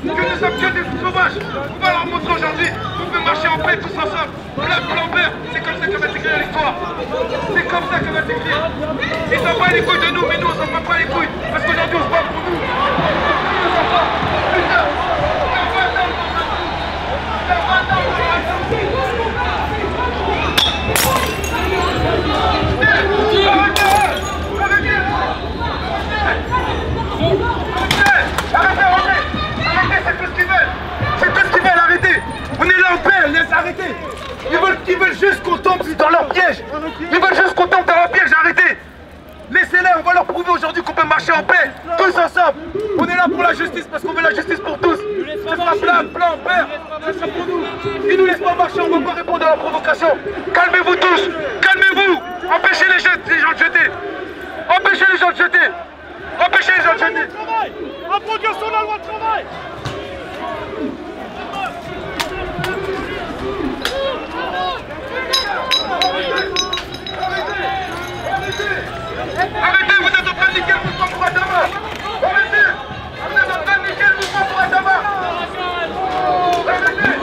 que nous sommes que des sauvages. On va leur montrer aujourd'hui qu'on peut marcher en paix tous ensemble. Black, blanc, vert, c'est comme ça que va s'écrire l'histoire. C'est comme ça que va s'écrire. Ils s'en battent les couilles de nous, mais nous on s'en bat pas les couilles. Parce qu'aujourd'hui on se bat pour nous. Putain, Arrêtez, c'est tout ce qu'ils veulent. C'est tout ce qu'ils veulent, arrêtez. On est là en paix, laisse arrêter. Ils veulent juste qu'on tombe dans leur piège. Ils veulent juste qu'on tombe dans leur piège, arrêtez. Laissez-les, on va leur prouver aujourd'hui qu'on peut marcher en paix, tous ensemble. On est là pour la justice parce qu'on veut la justice pour tous. Ce sera black, blanc, vert, ce sera pour nous. Ils nous laissent pas marcher, on ne va pas répondre à la provocation. Calmez-vous tous, calmez-vous. Empêchez les gens de jeter. Empêchez les gens de jeter. Empêchez les gens de jeter. En prolongation de la loi de travail. Arrêtez, vous êtes en train de niquer le mouvement pour Adama. Arrêtez, vous êtes en train de niquer le mouvement pour Adama. Arrêtez.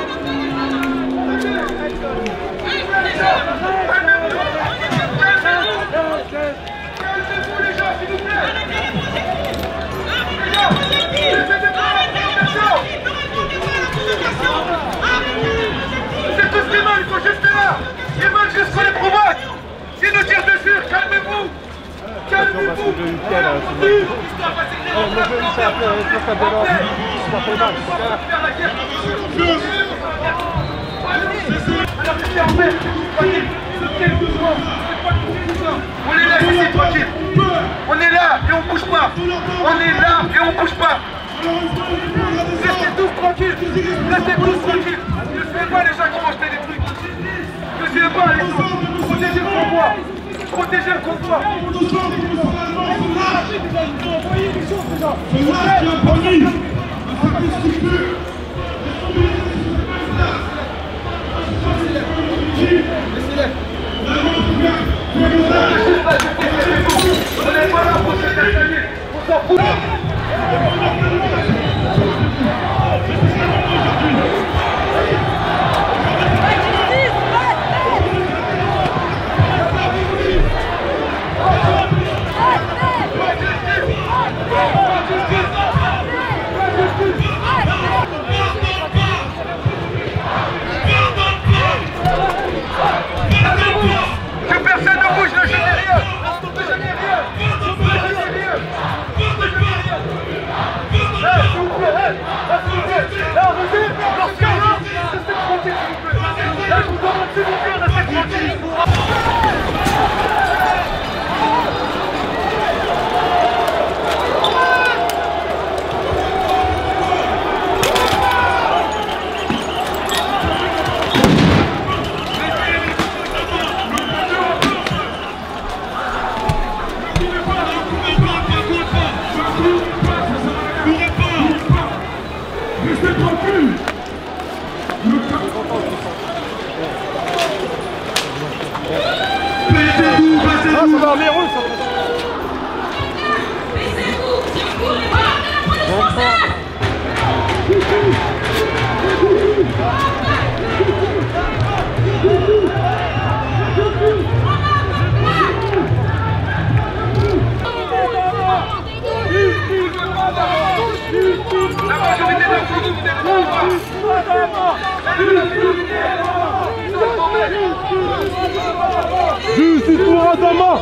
Calmez-vous les gens, s'il vous plaît. C'est tout ce qu'ils veulent, ils sont juste là. Ils veulent juste qu'on les provoque. Ils nous tirent dessus, calmez-vous. Calmez-vous. On est là ici, tranquille. On est là et on bouge pas. On est là et on bouge pas. Restez tous tranquilles. Restez tous tranquilles. Ne suivez pas les gens qui vont jeter des trucs. Ne suivez pas les gens. Protégez le convoi. Protégez le convoi. On est pas là pour se détailler. On s'en fout. Que personne ne bouge, ne jetez rien. Ne jetez rien. Là, arrêtez. Dans ce cas-là, restez tranquille, s'il vous plaît. Là, je vous demande, s'il vous plaît, restez tranquille. Ah, ça va en méreux, ça. La majorité d'entre nous, vous êtes Justice pour Adama!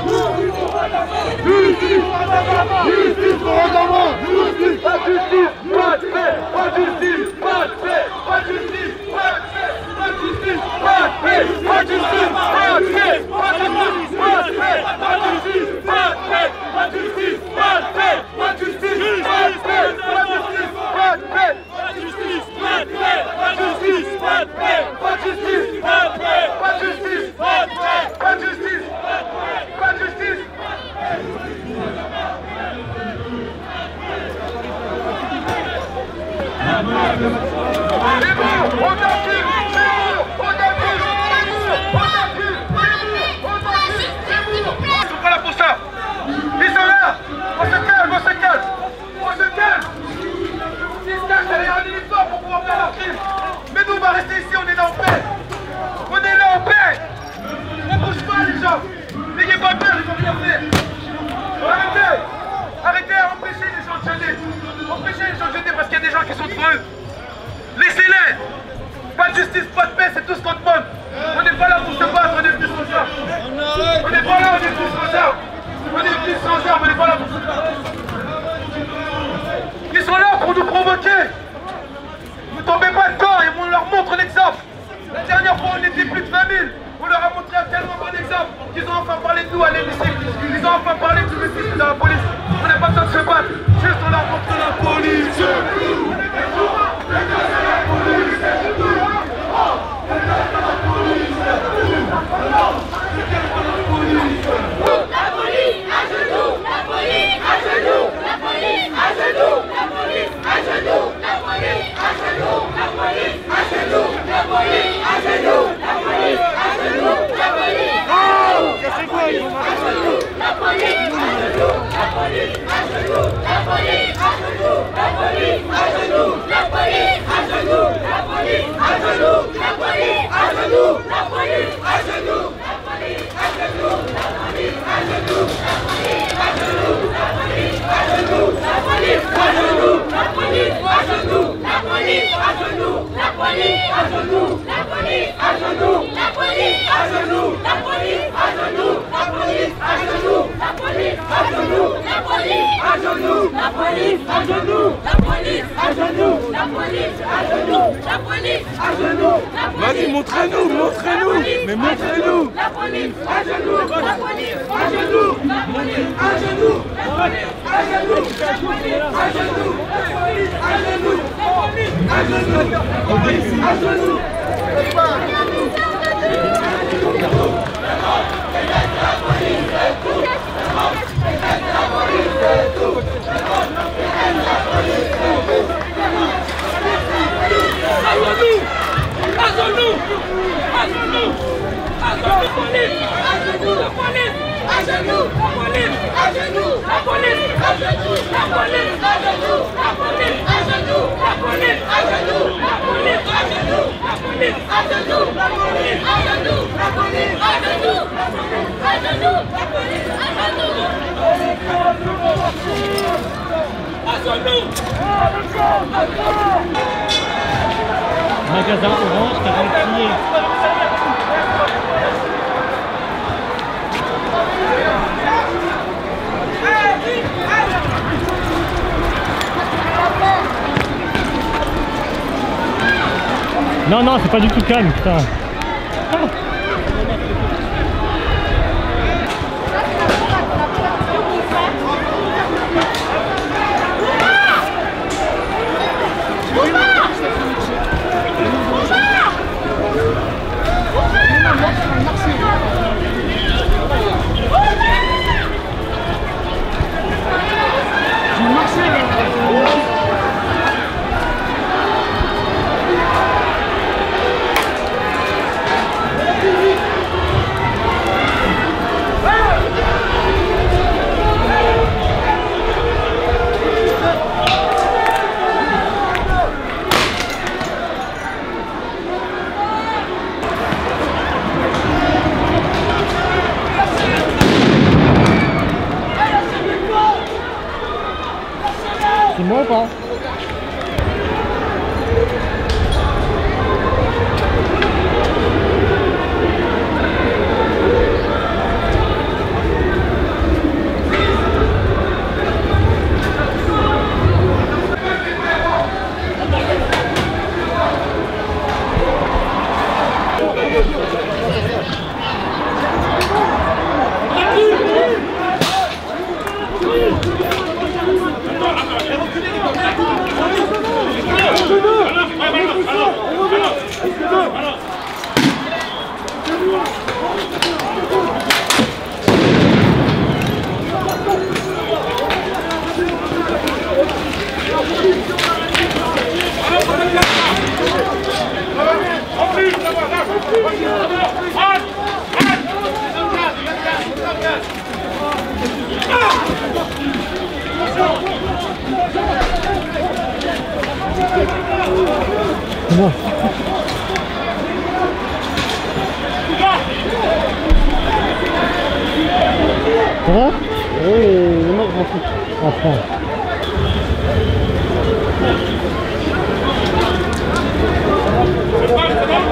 Justice pour Adama! Justice pour Adama! Justice! Pas de justice! Pas de paix! Pas de justice! Pas de paix! Pas de justice! Pas de paix! Pas de justice! Pas de paix! Pas de justice! Pas de paix! Pas de justice! justice, pas de paix, c'est tout ce qu'on demande. On n'est pas là pour se battre, on est venu sans armes. On n'est pas là, on est venu sans armes. On est venu sans armes, on n'est pas là pour se battre. Ils sont là pour nous provoquer. Ne tombez pas dedans et on leur montre l'exemple. La dernière fois, on était plus de 20 000. On leur a montré tellement bon exemple qu'ils ont enfin parlé de nous à l'hémicycle. Ils ont enfin parlé du métier de la police. On n'a pas besoin de se battre. Juste on leur montre la police. Vas-y, montrez-nous, montrez-nous, mais montrez-nous. La police, à genoux, la police, à genoux, la police, à genoux, la police, à genoux, la police, à genoux, la police, à genoux, la police, à genoux, la police, à genoux. Magasin Orange, 40 pieds. Non, non, c'est pas du tout calme, putain. C'est moi ou pas? Bon. Ça va? Oui, moi je m'en fous. En France. C'est bon?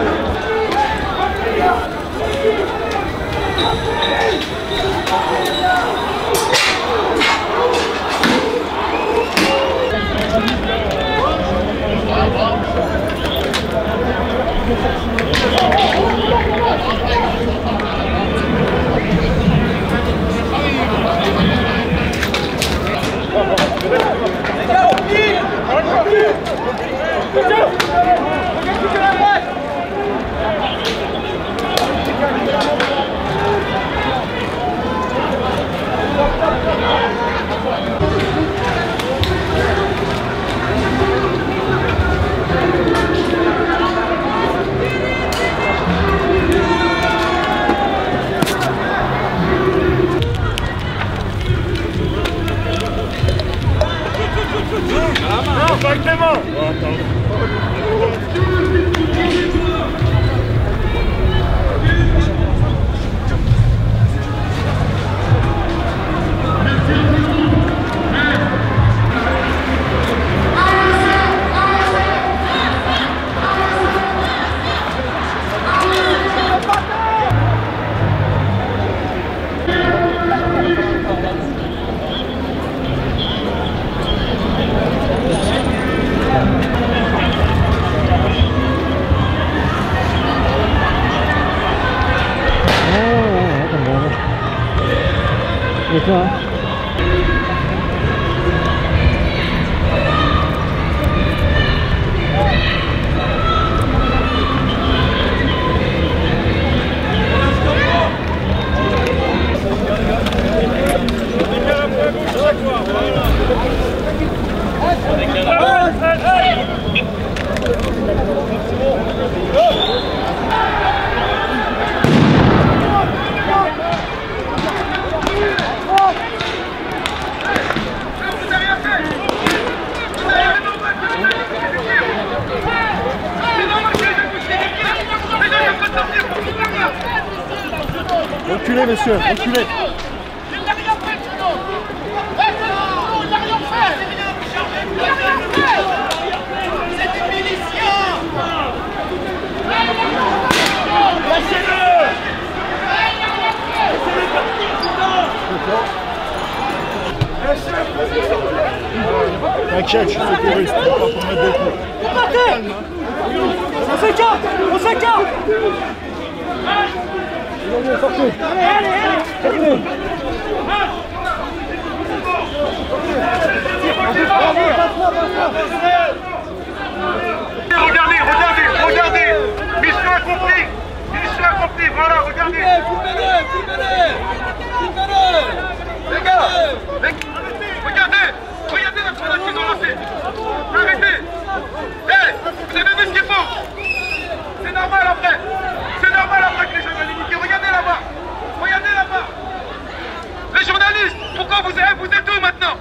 Et toi? Reculez, messieurs, reculez. C'est une militia. T'inquiète, je suis secouriste, pas pour mettre des coups. On s'écarte. On s'écarte. Allez. Regardez. Mission accomplie, voilà, regardez. Les gars, regardez la grenade qu'ils ont lancée. Arrêtez. Vous avez vu ce qu'ils font? C'est normal après que les journalistes. Regardez là-bas. Les journalistes, pourquoi vous êtes où maintenant?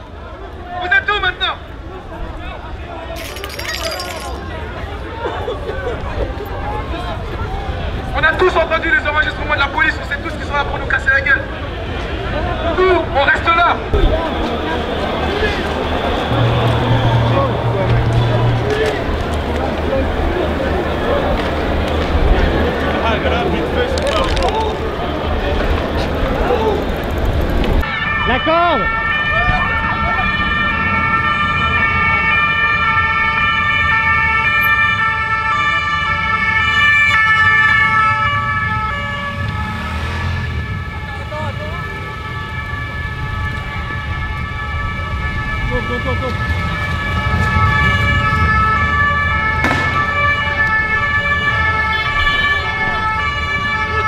On a tous entendu les enregistrements de la police, on sait tous qu'ils sont là pour nous casser la gueule. Nous, on reste là. La corde!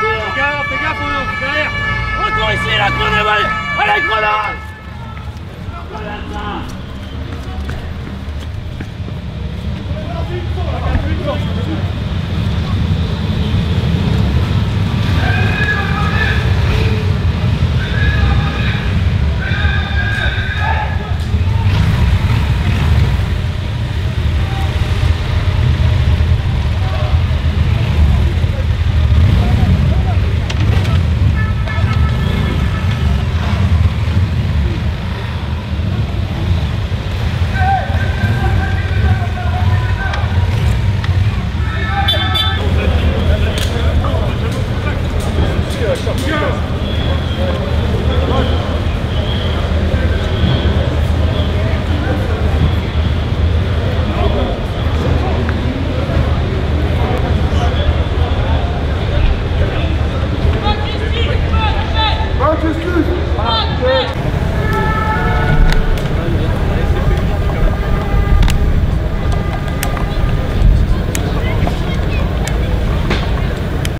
Go. Fais gaffe, derrière. Retour ici, la grenade. Allez, grenade. Sortir.